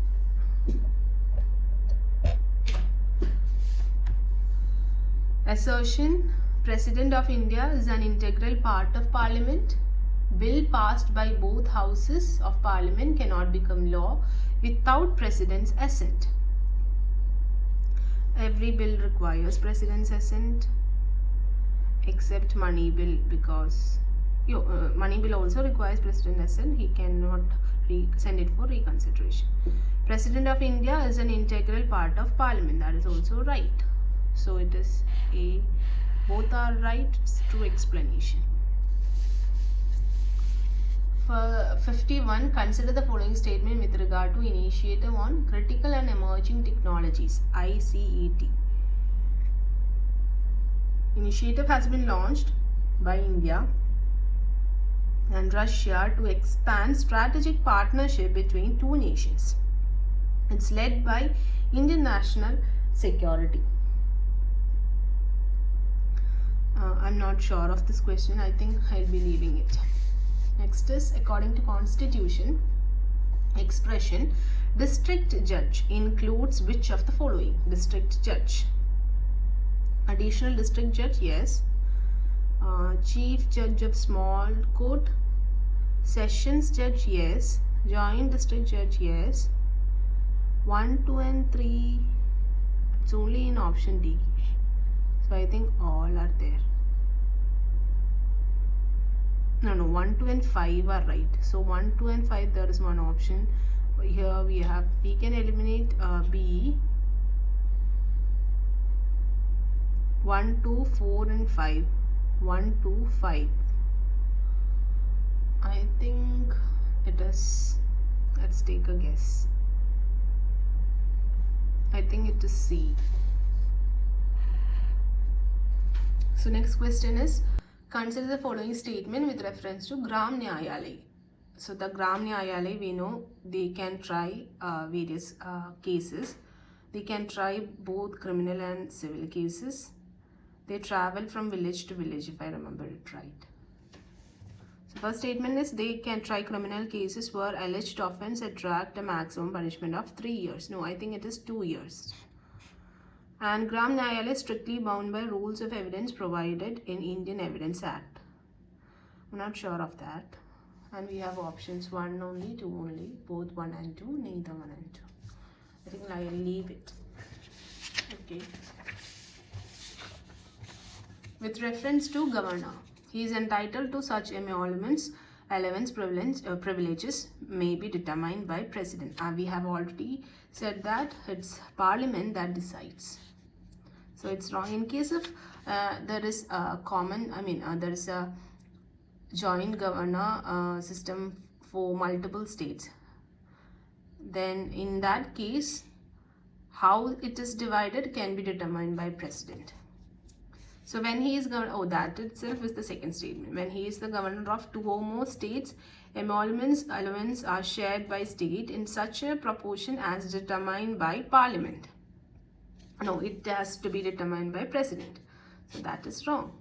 Assertion: President of India is an integral part of Parliament. Bill passed by both houses of Parliament cannot become law without President's assent. Every bill requires President's assent except money bill, because money bill also requires President's assent. He cannot send it for reconsideration. President of India is an integral part of Parliament. That is also right. So it is A. Both are right. It's true explanation. For 51, consider the following statement with regard to Initiative on Critical and Emerging Technologies, ICET. Initiative has been launched by India and Russia to expand strategic partnership between two nations. It's led by Indian national security. I'm not sure of this question. I think I'll be leaving it. Next is, according to Constitution, expression district judge includes which of the following? District judge. Additional district judge, yes. Chief judge of small court. Sessions judge, yes. Joint district judge, yes. 1, 2 and 3, it's only in option D. So I think all are there. No, 1, 2 and 5 are right. So 1, 2 and 5, there is one option. Here we can eliminate B. 1, 2, 4 and 5. 1, 2, 5. I think it is, let's take a guess. I think it is C. So next question is, consider the following statement with reference to Gram Nyayalay. So the Gram Nyayalay, we know they can try various cases. They can try both criminal and civil cases. They travel from village to village, if I remember it right. So first statement is, they can try criminal cases where alleged offence attract a maximum punishment of 3 years. No, I think it is 2 years. And Gram Nyayalay is strictly bound by rules of evidence provided in Indian Evidence Act. I'm not sure of that. And we have options 1 only, 2 only, both 1 and 2, neither 1 and 2. I think I'll leave it. Okay. With reference to governor, he is entitled to such emoluments, allowance, privileges may be determined by president. We have already said that it's parliament that decides. So it's wrong. In case of there is a there is a joint governor system for multiple states, then in that case, how it is divided can be determined by president. So when he is governor, that itself is the second statement. When he is the governor of 2 or more states, emoluments, allowance are shared by state in such a proportion as determined by parliament. No, it has to be determined by president. So that is wrong.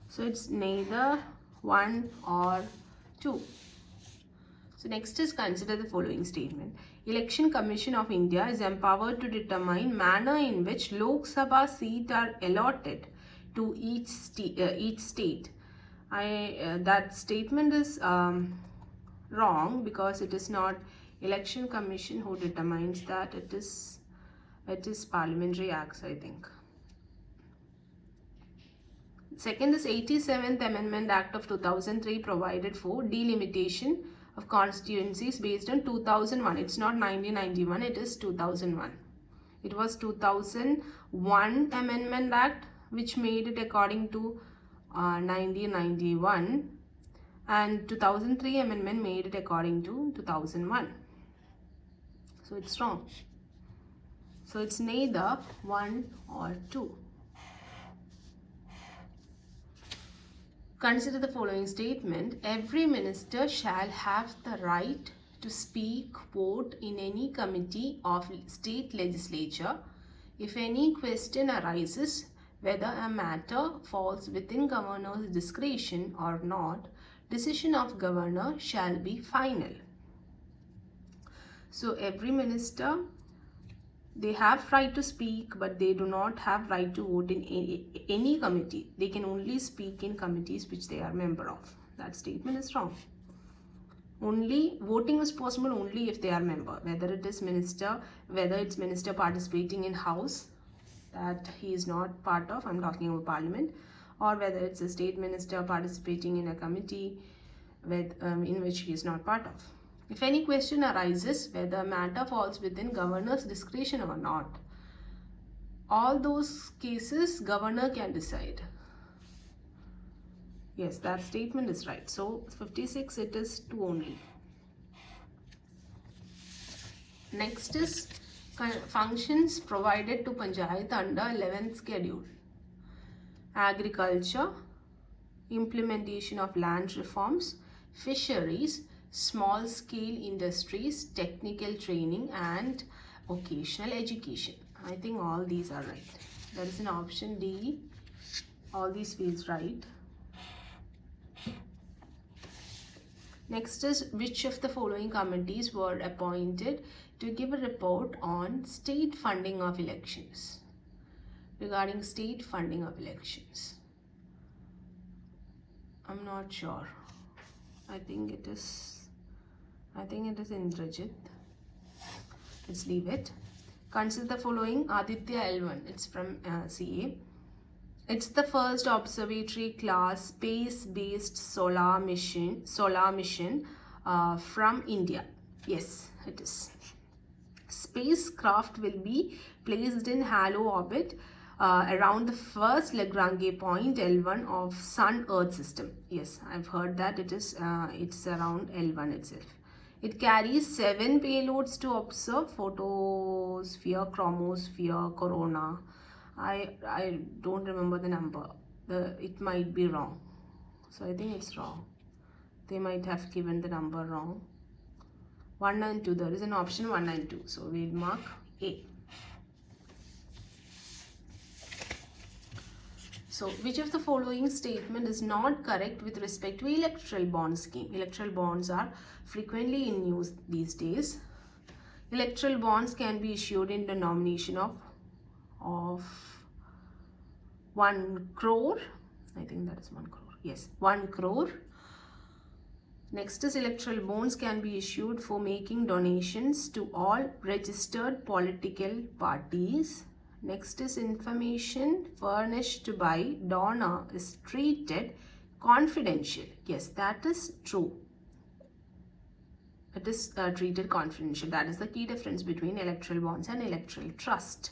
So it's neither 1 or 2. So next is, consider the following statement. Election Commission of India is empowered to determine manner in which Lok Sabha seats are allotted to each state. That statement is wrong, because it is not Election Commission who determines that. It is Parliamentary Acts, I think. Second is, 87th Amendment Act of 2003 provided for delimitation of constituencies based on 2001. It's not 1991, it is 2001. It was 2001 Amendment Act which made it according to 1991, and 2003 Amendment made it according to 2001. So it's wrong. So it's neither 1 or 2. Consider the following statement. Every minister shall have the right to speak, vote in any committee of state legislature if any question arises whether a matter falls within governor's discretion or not. Decision of governor shall be final. So every minister, they have right to speak, but they do not have right to vote in any committee. They can only speak in committees which they are member of. That statement is wrong. Only voting is possible only if they are member. Whether it's minister participating in house that he is not part of, I'm talking about parliament, or whether it's a state minister participating in a committee in which he is not part of. If any question arises whether a matter falls within governor's discretion or not, all those cases governor can decide. Yes, that statement is right. So 56, it is 2 only. Next is functions provided to Panchayat under 11th schedule. Agriculture, implementation of land reforms, fisheries, small scale industries, technical training, and vocational education. I think all these are right. There is an option D. All these fields right. Next is, which of the following committees were appointed to give a report on state funding of elections? Regarding state funding of elections, I'm not sure. I think it is Indrajit. Let's leave it. Consider the following. Aditya L1. It's from CA. It's the first observatory class space-based solar mission from India. Yes, it is. Spacecraft will be placed in halo orbit around the first Lagrange point L1 of Sun-Earth system. Yes, I've heard that it's around L1 itself. It carries 7 payloads to observe photosphere, chromosphere, corona. I don't remember the number. It might be wrong. So I think it's wrong. They might have given the number wrong. 1 and 2. There is an option 1 and 2. So we'll mark A. So, which of the following statement is not correct with respect to electoral bond scheme? Electoral bonds are frequently in use these days. Electoral bonds can be issued in denomination of 1 crore. I think that is 1 crore. Yes, 1 crore. Next is electoral bonds can be issued for making donations to all registered political parties. Next is information furnished by donor is treated confidential. Yes, that is true. It is treated confidential. That is the key difference between electoral bonds and electoral trust.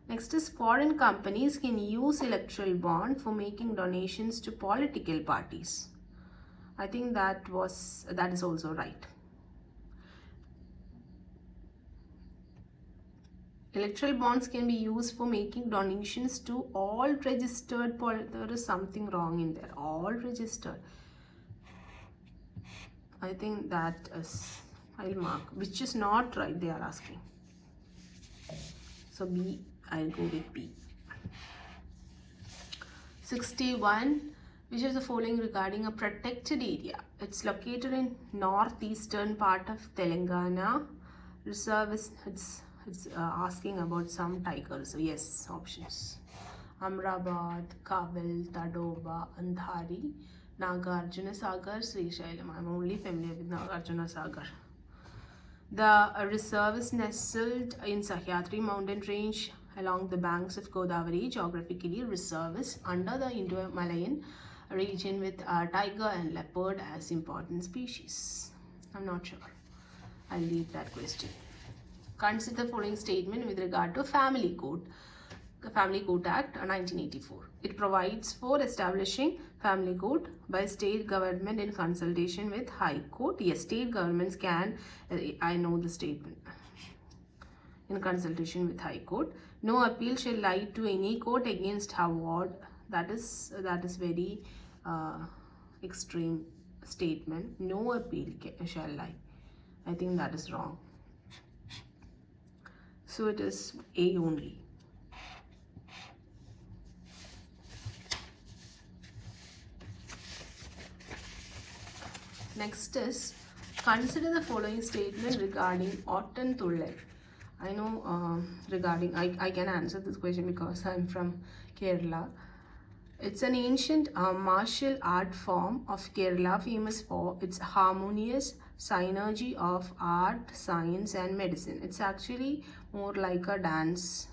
Next is foreign companies can use electoral bond for making donations to political parties. I think that is also right. Electoral bonds can be used for making donations to all registered. There is something wrong in there. All registered. I think that is, I'll mark, which is not right, they are asking. So B, I'll go with B. 61. Which is the following regarding a protected area? It's located in northeastern part of Telangana. Reserve is, it's asking about some tigers. So yes, options. Amrabad, Kaval, Tadoba, Andhari, Nagarjuna Sagar, Srishailam. I'm only familiar with Nagarjuna Sagar. The reserve is nestled in Sahyadri mountain range along the banks of Godavari. Geographically, reserve is under the Indo-Malayan region with tiger and leopard as important species. I'm not sure. I'll leave that question. Consider the following statement with regard to Family Court. The Family Court Act 1984. It provides for establishing family court by state government in consultation with High Court. Yes, state governments can, I know the statement, in consultation with High Court. No appeal shall lie to any court against award. That is very extreme statement. No appeal shall lie. I think that is wrong. So it is A only. Next is, consider the following statement regarding Ottan Thullal. I know regarding, I can answer this question because I'm from Kerala. It's an ancient martial art form of Kerala, famous for its harmonious synergy of art, science and medicine. It's actually more like a dance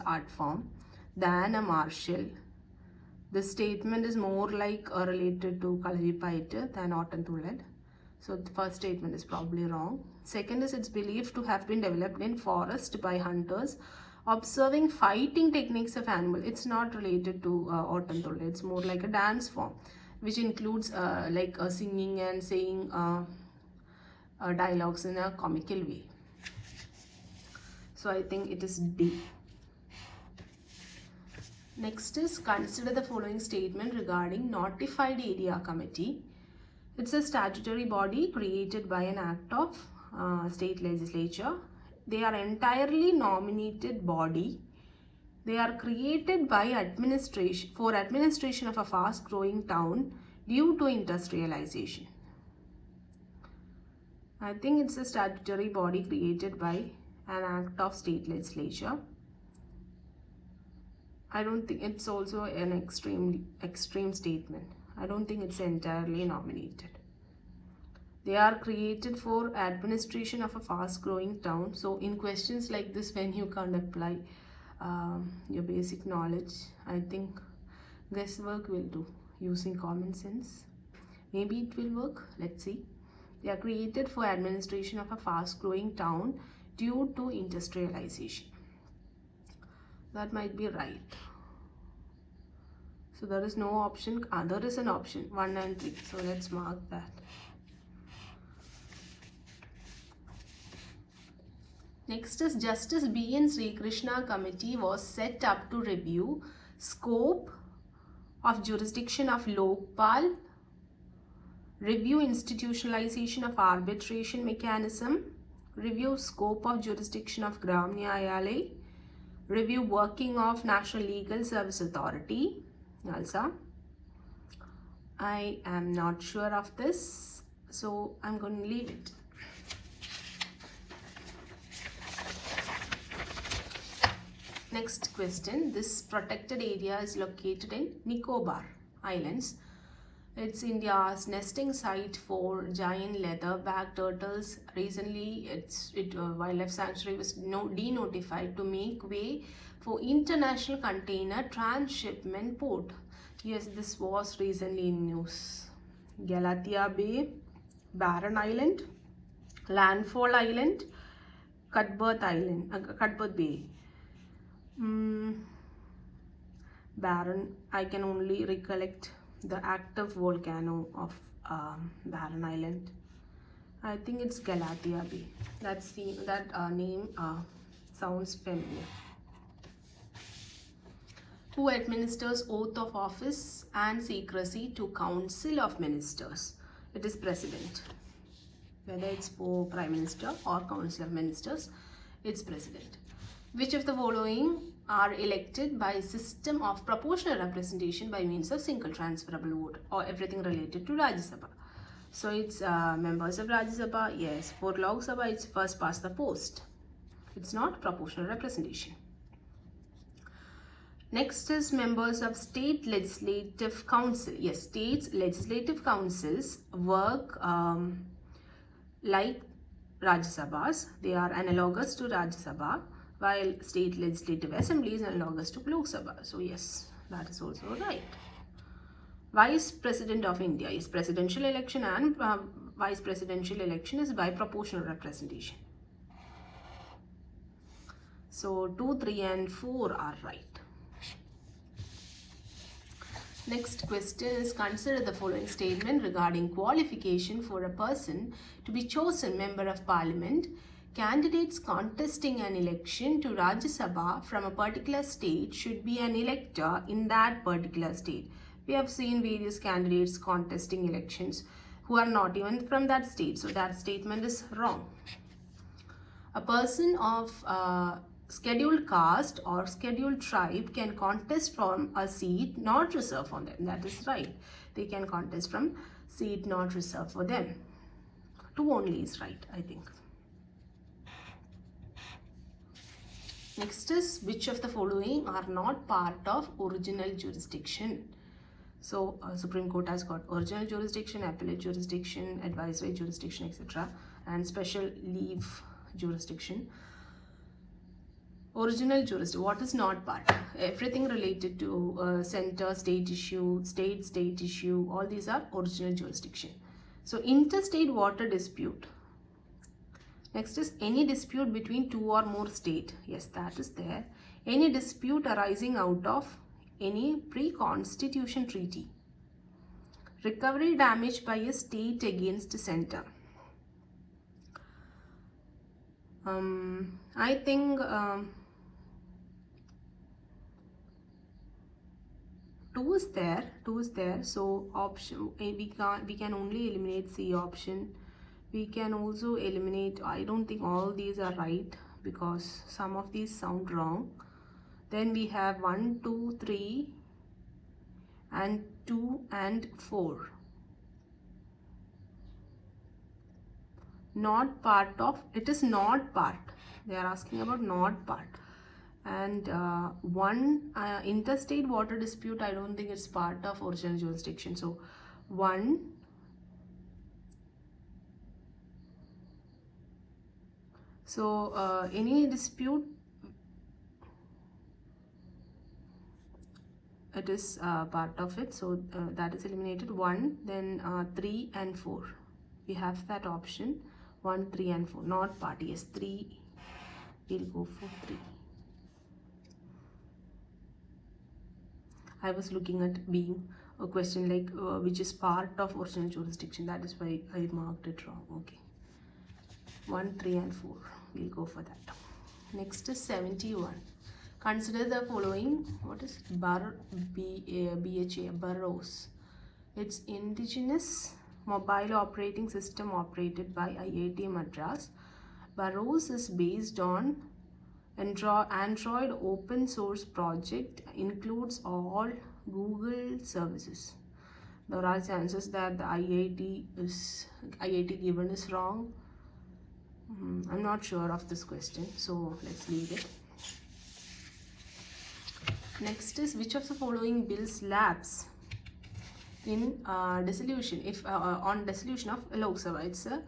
art form than a martial. The statement is more like related to Kalavipayattu than Ottan Thullal. So the first statement is probably wrong. Second is, it's believed to have been developed in forest by hunters observing fighting techniques of animals. It's not related to Ottan Thullal. It's more like a dance form, which includes like singing and saying dialogues in a comical way. So I think it is D. Next is, consider the following statement regarding Notified Area Committee. It's a statutory body created by an act of state legislature. They are entirely nominated body. They are created by administration for administration of a fast growing town due to industrialization. I think it's a statutory body created by an act of state legislature. I don't think it's also an extreme statement. I don't think it's entirely nominated. They are created for administration of a fast growing town. So in questions like this, when you can't apply your basic knowledge, I think guesswork will do, using common sense. Maybe it will work. Let's see. They are created for administration of a fast growing town due to industrialization. That might be right. So there is no option. There is an option 1 and 3. So let's mark that. Next is Justice B. N. Sri Krishna Committee was set up to review scope of jurisdiction of Lokpal, review institutionalization of arbitration mechanism, review scope of jurisdiction of Gram Nyayalay, review working of National Legal Service Authority, NALSA. I am not sure of this, so I'm going to leave it. Next question. This protected area is located in Nicobar Islands. It's India's nesting site for giant leatherback turtles. Recently, wildlife sanctuary was denotified to make way for international container transshipment port. Yes, this was recently in news. Galatea Bay, Barren Island, Landfall Island, Cuthbert Bay. Barren, I can only recollect the active volcano of Barren Island. I think it's Galatea Bay. That name sounds familiar. Who administers oath of office and secrecy to Council of Ministers? It is President. Whether it's for Prime Minister or Council of Ministers, it's President. Which of the following are elected by system of proportional representation by means of single transferable vote, or everything related to Rajya Sabha? So it's members of Rajya Sabha. Yes, for Lok Sabha it's first past the post. It's not proportional representation. Next is members of state legislative council. Yes, states legislative councils work like Rajya Sabhas. They are analogous to Rajya Sabha, while state legislative assembly is analogous to Lok Sabha. So yes, that is also right. Vice President of India is presidential election, and vice presidential election is by proportional representation. So 2, 3 and 4 are right. Next question is, consider the following statement regarding qualification for a person to be chosen member of parliament. Candidates contesting an election to Rajya Sabha from a particular state should be an elector in that particular state. We have seen various candidates contesting elections who are not even from that state, so that statement is wrong. A person of scheduled caste or scheduled tribe can contest from a seat not reserved for them. That is right. They can contest from seat not reserved for them. 2 only is right, I think. Next is, which of the following are not part of original jurisdiction? So Supreme Court has got original jurisdiction, appellate jurisdiction, advisory jurisdiction, etc., and special leave jurisdiction. Original jurisdiction, what is not part? Everything related to center, state issue, state issue, all these are original jurisdiction. So interstate water dispute. Next is any dispute between 2 or more states. Yes, that is there. Any dispute arising out of any pre-constitution treaty. Recovery damage by a state against a center. I think 2 is there. So option A, we can only eliminate C option. We can also eliminate, I don't think all these are right because some of these sound wrong. Then we have 1, 2, 3 and 2 and 4. Not part of, it is not part. They are asking about not part. And 1 interstate water dispute, I don't think it's part of original jurisdiction. So 1, so any dispute, it is part of it, so that is eliminated. 1, then 3 and 4, we have that option. 1, 3 and 4, not part. Yes, 3, we'll go for 3. I was looking at being a question like which is part of original jurisdiction. That is why I marked it wrong. Okay. 1, 3 and 4. we'll go for that. Next is 71. Consider the following. What is BHA, Burrows? It's indigenous mobile operating system operated by IIT Madras. Burrows is based on Android open source project, includes all Google services. There are chances that the IIT given is wrong. I'm not sure of this question, so let's leave it. Next is, which of the following bills lapse in dissolution? If on dissolution of Lok Sabha, it's a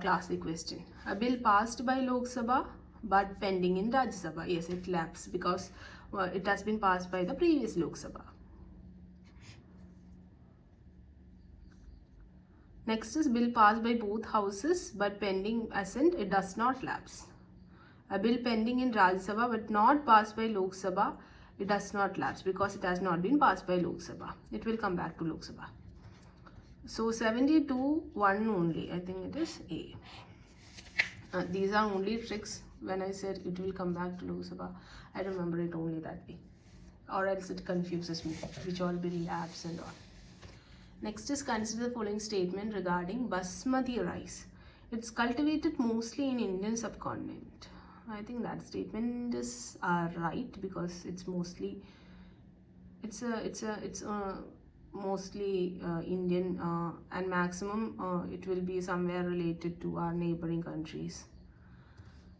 classic question. A bill passed by Lok Sabha but pending in Rajya Sabha. Yes, it lapses because it has been passed by the previous Lok Sabha. Next is, bill passed by both houses but pending assent, it does not lapse. A bill pending in Rajya Sabha but not passed by Lok Sabha, it does not lapse because it has not been passed by Lok Sabha. It will come back to Lok Sabha. So 72, 1 only, I think it is A. These are only tricks. When I said it will come back to Lok Sabha, I remember it only that way. Or else it confuses me, which all bill lapse and all. Next is, consider the following statement regarding basmati rice. It's cultivated mostly in Indian subcontinent. I think that statement is right because it's mostly mostly Indian and maximum it will be somewhere related to our neighboring countries.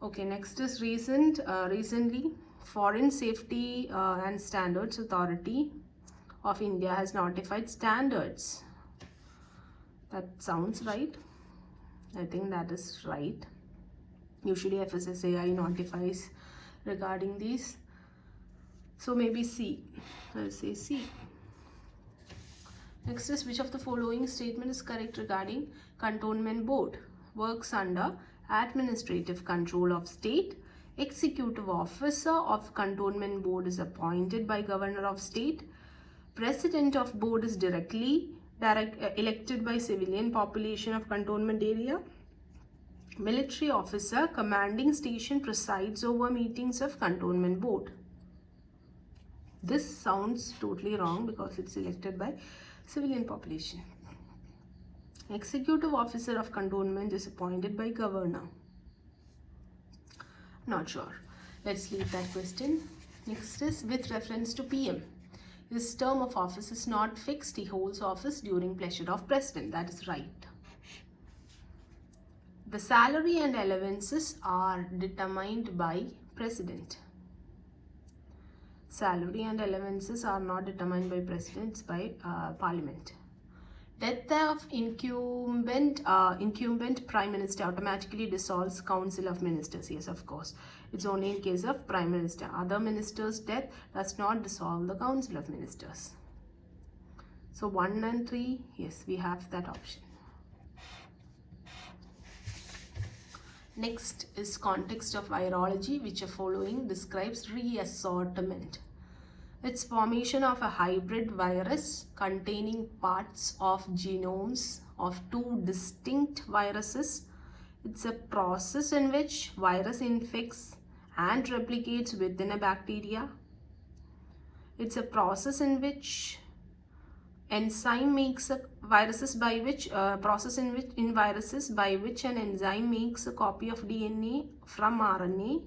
Okay, next is recently Foreign Safety and Standards Authority of India has notified standards. That sounds right. I think that is right. Usually FSSAI notifies regarding these. So maybe C. I'll say C. Next is, which of the following statement is correct regarding Cantonment Board? Works under administrative control of state. Executive officer of Cantonment Board is appointed by Governor of State. President of board is directly elected by civilian population of cantonment area. Military officer commanding station presides over meetings of cantonment board. This sounds totally wrong because it's elected by civilian population. Executive officer of cantonment is appointed by governor. Not sure. Let's leave that question. Next is, with reference to PM. His term of office is not fixed. He holds office during pleasure of president. That is right. The salary and allowances are determined by president. Salary and allowances are not determined by presidents, by parliament. Death of incumbent prime minister automatically dissolves council of ministers. Yes, of course. It's only in case of prime minister. Other ministers' death does not dissolve the council of ministers. So 1 and 3, yes, we have that option. Next is context of virology, which the following describes reassortment. It's formation of a hybrid virus containing parts of genomes of two distinct viruses. It's a process in which virus infects and replicates within a bacteria. It's a process in which enzyme makes a viruses by which viruses by which an enzyme makes a copy of DNA from RNA.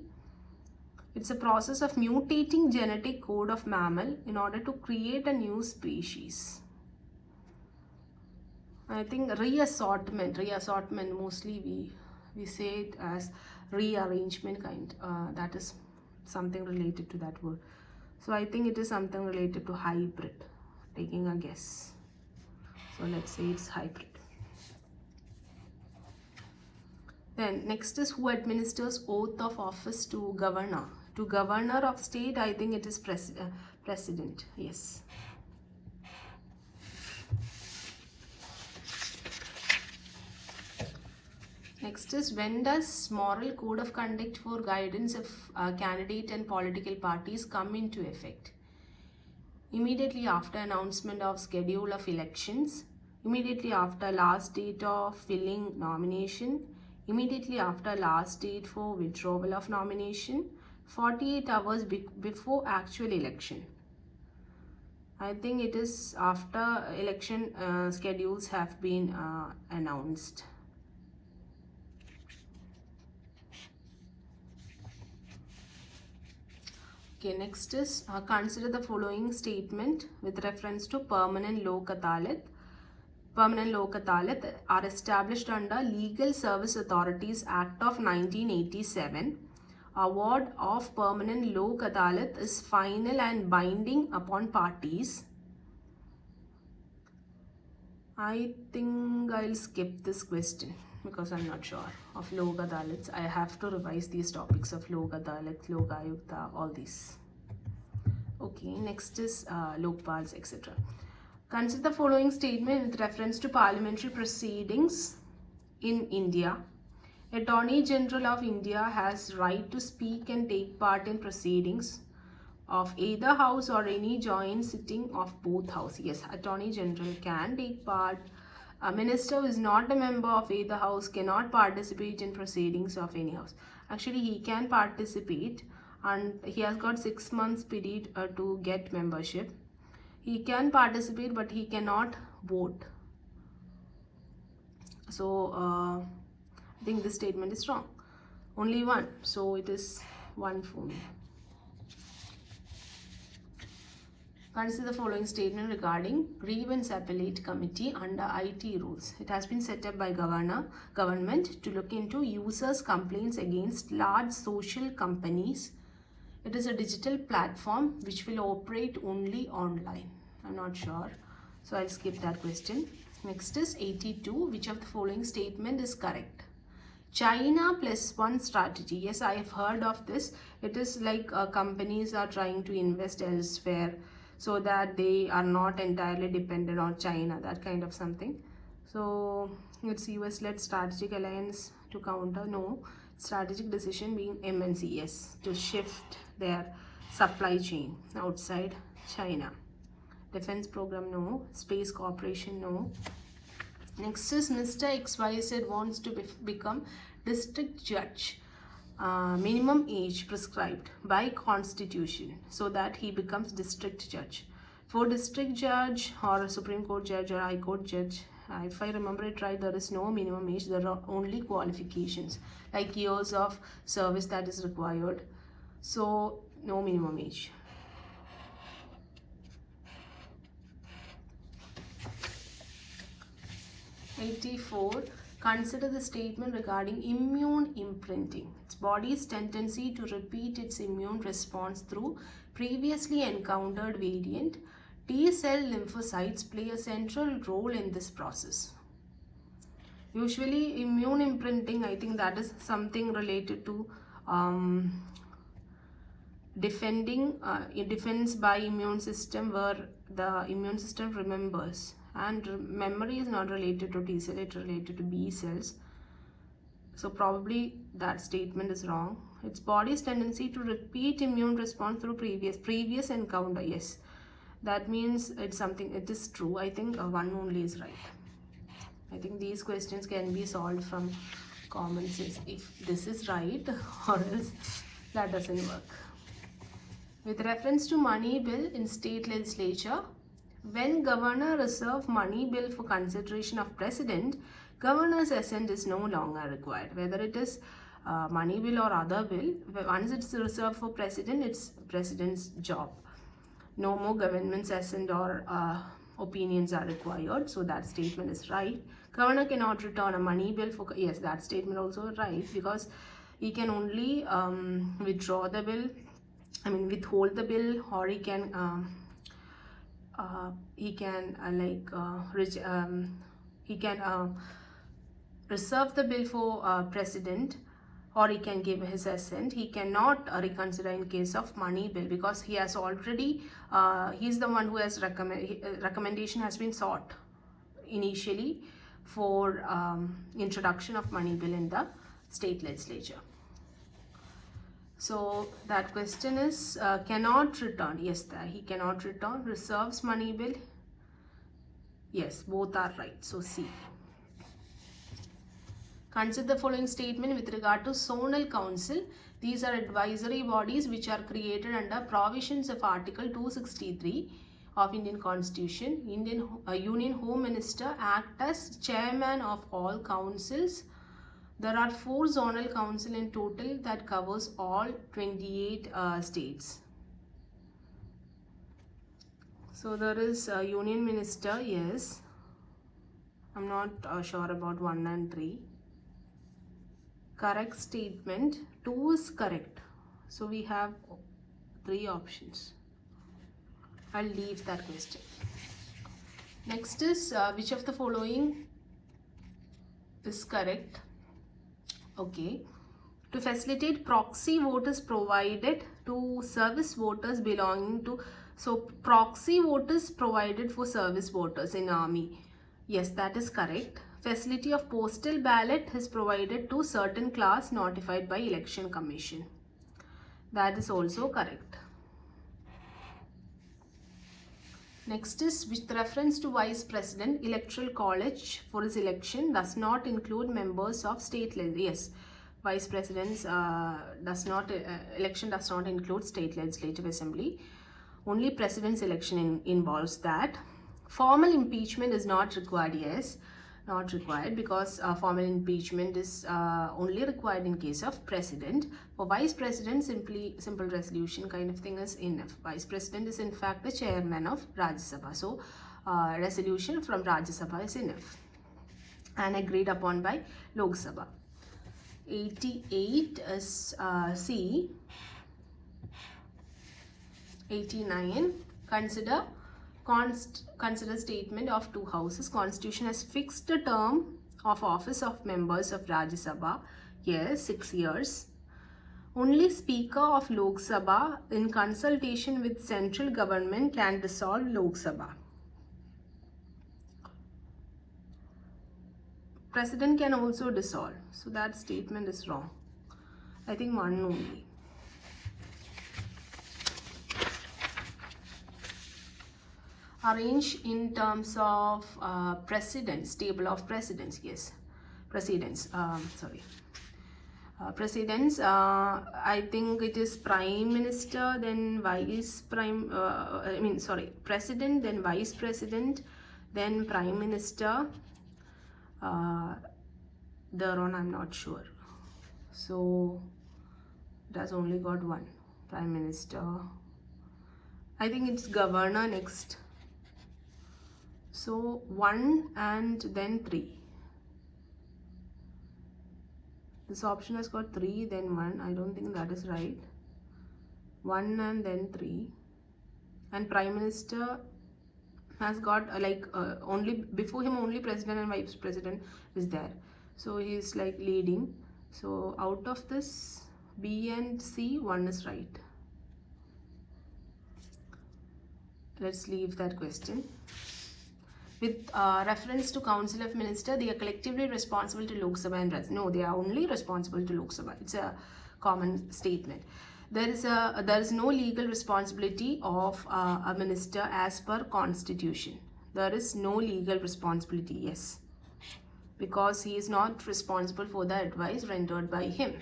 It's a process of mutating genetic code of mammal in order to create a new species. I think reassortment mostly we say it as rearrangement kind. That is something related to that word. So I think it is something related to hybrid. Taking a guess. So let's say it's hybrid. Then next is, who administers oath of office to governor? To governor of state, I think it is president. Yes. Next is, when does moral code of conduct for guidance of candidate and political parties come into effect? Immediately after announcement of schedule of elections, immediately after last date of filling nomination, immediately after last date for withdrawal of nomination, 48 hours before actual election. I think it is after election schedules have been announced. Okay, next is consider the following statement with reference to permanent lok adalat. Permanent lok adalat are established under Legal Service Authorities Act of 1987. Award of permanent lok adalat is final and binding upon parties. I think I'll skip this question because I'm not sure of lok adalats. I have to revise these topics of lok adalat, lok ayukta, all these. Okay, next is lokpals, etc. Consider the following statement with reference to parliamentary proceedings in India. Attorney General of India has right to speak and take part in proceedings of either house or any joint sitting of both houses. Yes, Attorney General can take part. A minister who is not a member of either house cannot participate in proceedings of any house. Actually, he can participate and he has got 6 months period to get membership. He can participate but he cannot vote. So, I think this statement is wrong. Only one. So, it is one for me. Consider the following statement regarding grievance appellate committee under IT rules. It has been set up by government to look into users' complaints against large social companies. It is a digital platform which will operate only online. I'm not sure, so I'll skip that question. Next is 82. Which of the following statement is correct? China plus one strategy. Yes, I have heard of this. It is like companies are trying to invest elsewhere so that they are not entirely dependent on China, that kind of something. So it's US-led strategic alliance to counter. No. Strategic decision being MNC. Yes, to shift their supply chain outside China. Defense program. No. Space cooperation. No. Next is Mr. XYZ wants to become district judge. Minimum age prescribed by constitution so that he becomes district judge. For district judge or a Supreme Court judge or High Court judge, if I remember it right, there is no minimum age. There are only qualifications like years of service that is required. So no minimum age. '84. Consider the statement regarding immune imprinting. Its body's tendency to repeat its immune response through previously encountered variant. T-cell lymphocytes play a central role in this process. Usually immune imprinting, I think that is something related to defense by immune system, where the immune system remembers. And memory is not related to T cell, it's related to B cells. So probably that statement is wrong. Its body's tendency to repeat immune response through previous encounter. Yes, that means it's something, it is true. I think one only is right. I think these questions can be solved from common sense if this is right, or else that doesn't work. With reference to money bill in state legislature, when governor reserve money bill for consideration of president, governor's assent is no longer required. Whether it is money bill or other bill, once it's reserved for president, it's president's job. No more government's assent or opinions are required. So that statement is right. Governor cannot return a money bill for, yes, that statement also right, because he can only withdraw the bill, withhold the bill, or he can reserve the bill for president, or he can give his assent. He cannot reconsider in case of money bill, because he has already he's the one who has recommendation has been sought initially for introduction of money bill in the state legislature. So that question is cannot return. Yes, he cannot return. Reserves money bill. Yes, both are right. So C. Consider the following statement with regard to zonal council. These are advisory bodies which are created under provisions of Article 263 of Indian Constitution. Union Home Minister act as chairman of all councils. There are 4 zonal council in total that covers all 28 states. So there is a Union Minister, yes. I'm not sure about 1 and 3. Correct statement. 2 is correct. So we have 3 options. I'll leave that question. Next is which of the following is correct? Okay. To facilitate proxy vote is provided to service voters belonging to. So proxy vote is provided for service voters in army. Yes, that is correct. Facility of postal ballot is provided to certain class notified by Election Commission. That is also correct. Next is with reference to Vice President, Electoral College for his election does not include members of state legislature. Yes, Vice President's election does not include state legislative assembly. Only President's election involves that. Formal impeachment is not required. Yes, not required because formal impeachment is only required in case of President. For Vice President, simple resolution kind of thing is enough. Vice President is in fact the chairman of Rajya Sabha. So resolution from Rajya Sabha is enough and agreed upon by Lok Sabha. 88 is C. 89. Consider statement of 2 houses. Constitution has fixed the term of office of members of Rajya Sabha. Yes, 6 years. Only Speaker of Lok Sabha in consultation with central government can dissolve Lok Sabha. President can also dissolve. So that statement is wrong. I think 1 only. Arrange in terms of presidents, table of presidents. Yes, presidents. Presidents. I think it is Prime Minister, then President, then Vice President, then Prime Minister. Thereon I'm not sure. So it has only got 1. Prime Minister. I think it's Governor next. So 1 and then 3. This option has got 3 then 1. I don't think that is right. 1 and then 3. And Prime Minister has got only before him only President and Vice President is there. So he is like leading. So out of this B and C, 1 is right. Let's leave that question. With reference to Council of Ministers, they are collectively responsible to Lok Sabha and Rajya. No, they are only responsible to Lok Sabha. It's a common statement. There is no legal responsibility of a minister as per Constitution. There is no legal responsibility. Yes, because he is not responsible for the advice rendered by him.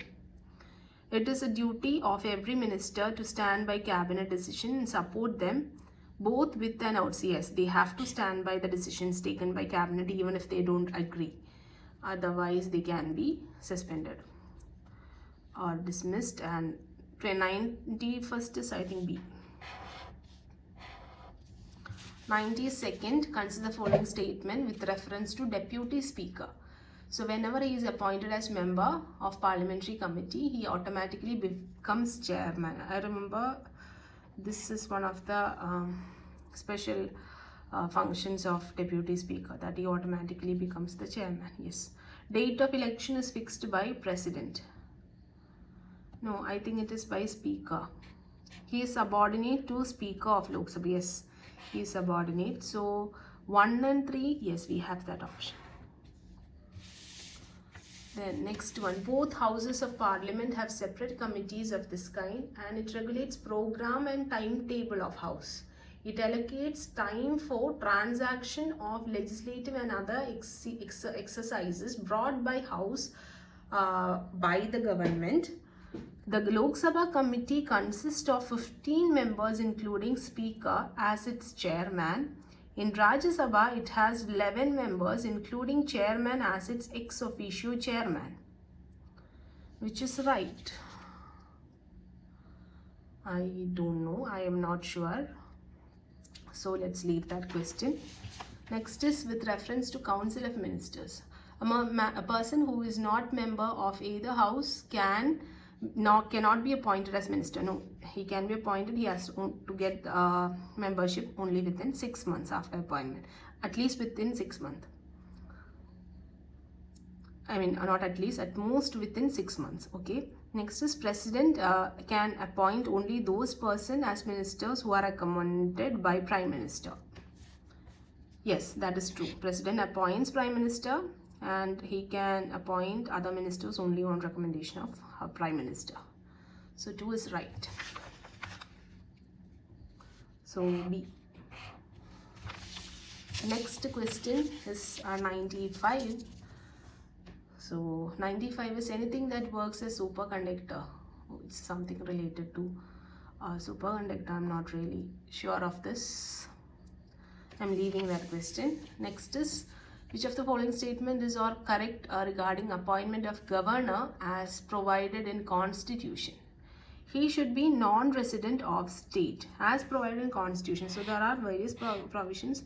It is a duty of every minister to stand by cabinet decision and support them both with and out. Yes, they have to stand by the decisions taken by cabinet even if they don't agree. Otherwise, they can be suspended or dismissed. And 91st is I think B. 92nd, consider the following statement with reference to Deputy Speaker. So whenever he is appointed as member of Parliamentary Committee, he automatically becomes chairman. I remember this is one of the special functions of Deputy Speaker, that he automatically becomes the chairman. Yes. Date of election is fixed by President. No, I think it is by Speaker. He is subordinate to Speaker of Lok Sabha. Yes, he is subordinate. So 1 and 3, yes, we have that option. Then next one, both houses of parliament have separate committees of this kind and it regulates program and timetable of house. It allocates time for transaction of legislative and other exercises brought by House by the government. The Lok Sabha committee consists of 15 members including Speaker as its chairman. In Rajya Sabha, it has 11 members including chairman as its ex officio chairman. Which is right? I don't know. I am not sure. So let's leave that question. Next is with reference to Council of Ministers. A person who is not member of either house cannot be appointed as minister. No, he can be appointed. He has to get membership only within 6 months after appointment. At least within 6 months. I mean, not at least, at most within 6 months. Okay. Next is President can appoint only those persons as ministers who are recommended by Prime Minister. Yes, that is true. President appoints Prime Minister and he can appoint other ministers only on recommendation of Prime Minister. So 2 is right. So B. Next question is 95. So 95 is anything that works as superconductor. Oh, it's something related to superconductor. I'm not really sure of this. I'm leaving that question. Next is, which of the following statement is or correct regarding appointment of governor as provided in Constitution? He should be non-resident of state as provided in Constitution. So there are various provisions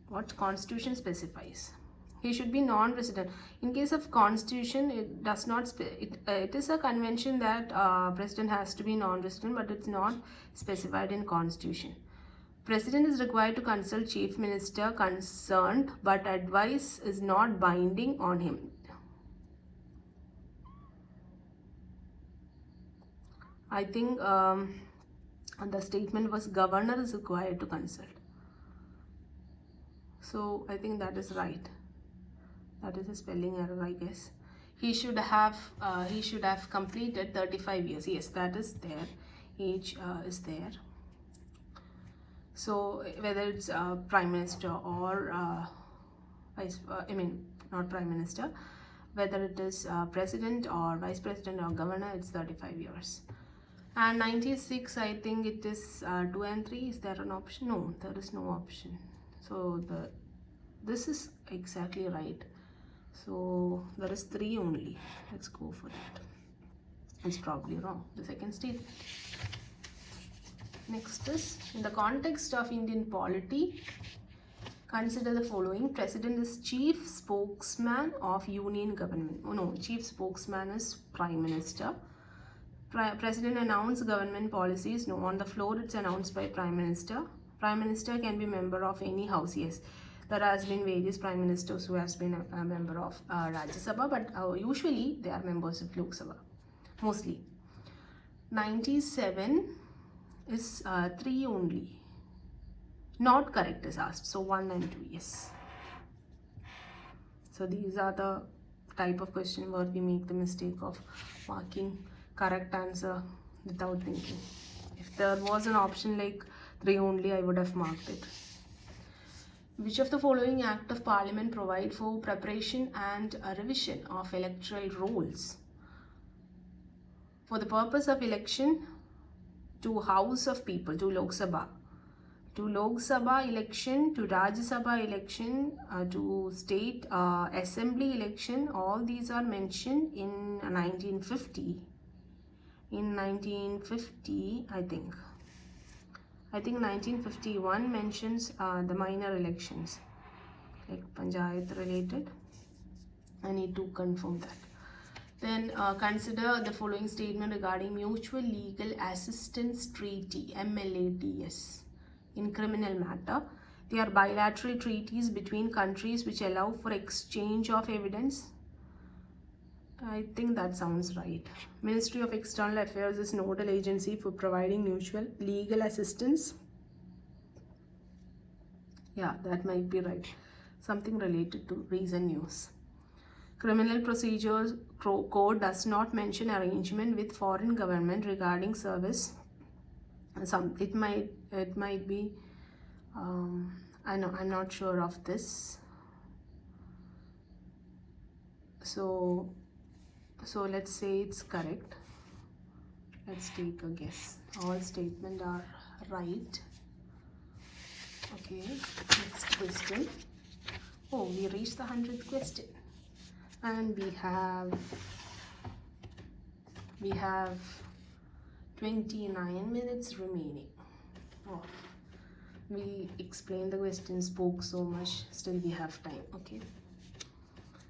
what Constitution specifies. He should be non-resident. In case of Constitution, it does not. It is a convention that President has to be non-resident, but it's not specified in Constitution. President is required to consult Chief Minister concerned, but advice is not binding on him. I think the statement was Governor is required to consult. So I think that is right. That is a spelling error, I guess. He should have completed 35 years. Yes, that is there. Age is there. So whether it's Prime Minister or not Prime Minister, whether it is President or Vice President or Governor, it's 35 years. And 96, I think it is 2 and 3. Is there an option? No, there is no option. So this is exactly right. So there is 3 only. Let's go for that. It's probably wrong. The second statement. Next is, in the context of Indian polity, consider the following. President is chief spokesman of union government. Oh no, chief spokesman is Prime Minister. President announced government policies. No, on the floor it's announced by Prime Minister. Prime Minister can be member of any house. Yes. There has been various prime ministers who has been a member of Rajya Sabha, but usually they are members of Lok Sabha, mostly. 97 is 3 only. Not correct is asked. So 1 and 2, yes. So these are the type of question where we make the mistake of marking correct answer without thinking. If there was an option like 3 only, I would have marked it. Which of the following Act of Parliament provide for preparation and a revision of electoral rolls for the purpose of election to House of People, to Lok Sabha election, to Rajya Sabha election, to State Assembly election? All these are mentioned in 1950. In 1950, I think 1951 mentions the minor elections, like Panchayat related. I need to confirm that. Then consider the following statement regarding Mutual Legal Assistance Treaty, MLATS, in criminal matter. They are bilateral treaties between countries which allow for exchange of evidence. I think that sounds right. Ministry of External Affairs is nodal agency for providing mutual legal assistance. Yeah, that might be right. Something related to recent news. Criminal Procedures Code does not mention arrangement with foreign government regarding service it might be, I'm not sure of this. So let's say it's correct. Let's take a guess. All statements are right. Okay, next question. Oh, we reached the 100th question, and we have 29 minutes remaining. Oh, we explained the question, spoke so much, still we have time. Okay,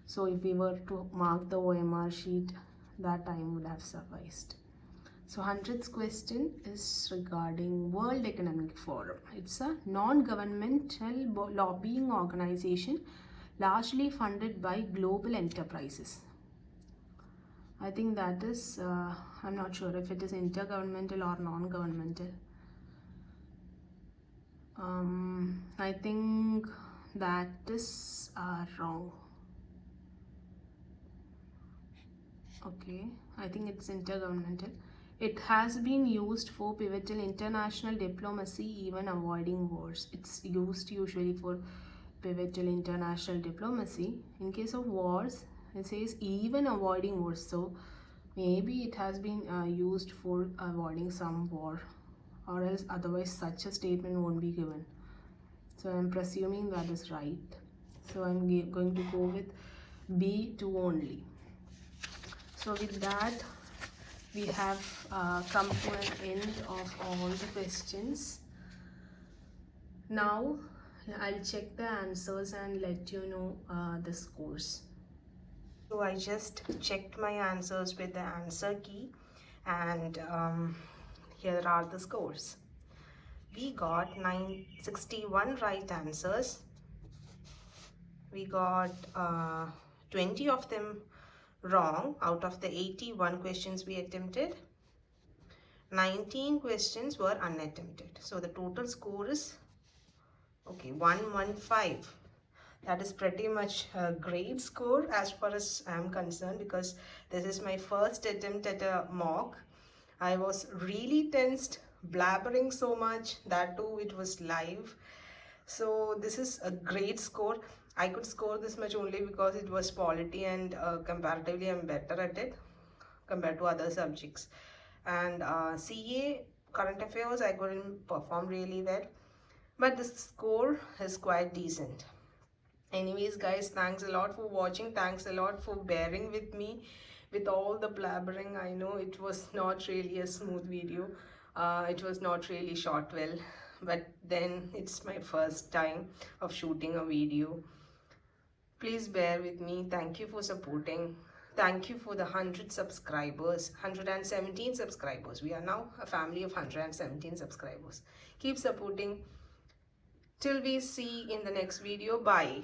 so if we were to mark the OMR sheet, that time would have sufficed. So 100th question is regarding World Economic Forum. It's a non-governmental lobbying organization largely funded by global enterprises. I think that is, I'm not sure if it is intergovernmental or non-governmental. I think that is wrong. Okay, I think it's intergovernmental. It has been used for pivotal international diplomacy, even avoiding wars. It's used usually for pivotal international diplomacy. In case of wars, it says even avoiding wars. So maybe it has been used for avoiding some war, or else otherwise such a statement won't be given. So I'm presuming that is right. So I'm going to go with B2 only. So with that, we have come to an end of all the questions. Now I'll check the answers and let you know the scores. So I just checked my answers with the answer key, and here are the scores. We got 961 right answers. We got 20 of them wrong out of the 81 questions we attempted. 19 questions were unattempted. So the total score is 115. That is pretty much a great score as far as I'm concerned, because this is my first attempt at a mock. I was really tensed, blabbering so much, that too it was live. So this is a great score. I could score this much only because it was polity, and comparatively I'm better at it compared to other subjects. And CA, current affairs, I couldn't perform really well, but the score is quite decent. Anyways guys, thanks a lot for watching. Thanks a lot for bearing with me with all the blabbering. I know it was not really a smooth video. It was not really shot well, but then it's my first time of shooting a video. Please bear with me. Thank you for supporting. Thank you for the 100 subscribers, 117 subscribers. We are now a family of 117 subscribers. Keep supporting. Till we see in the next video. Bye.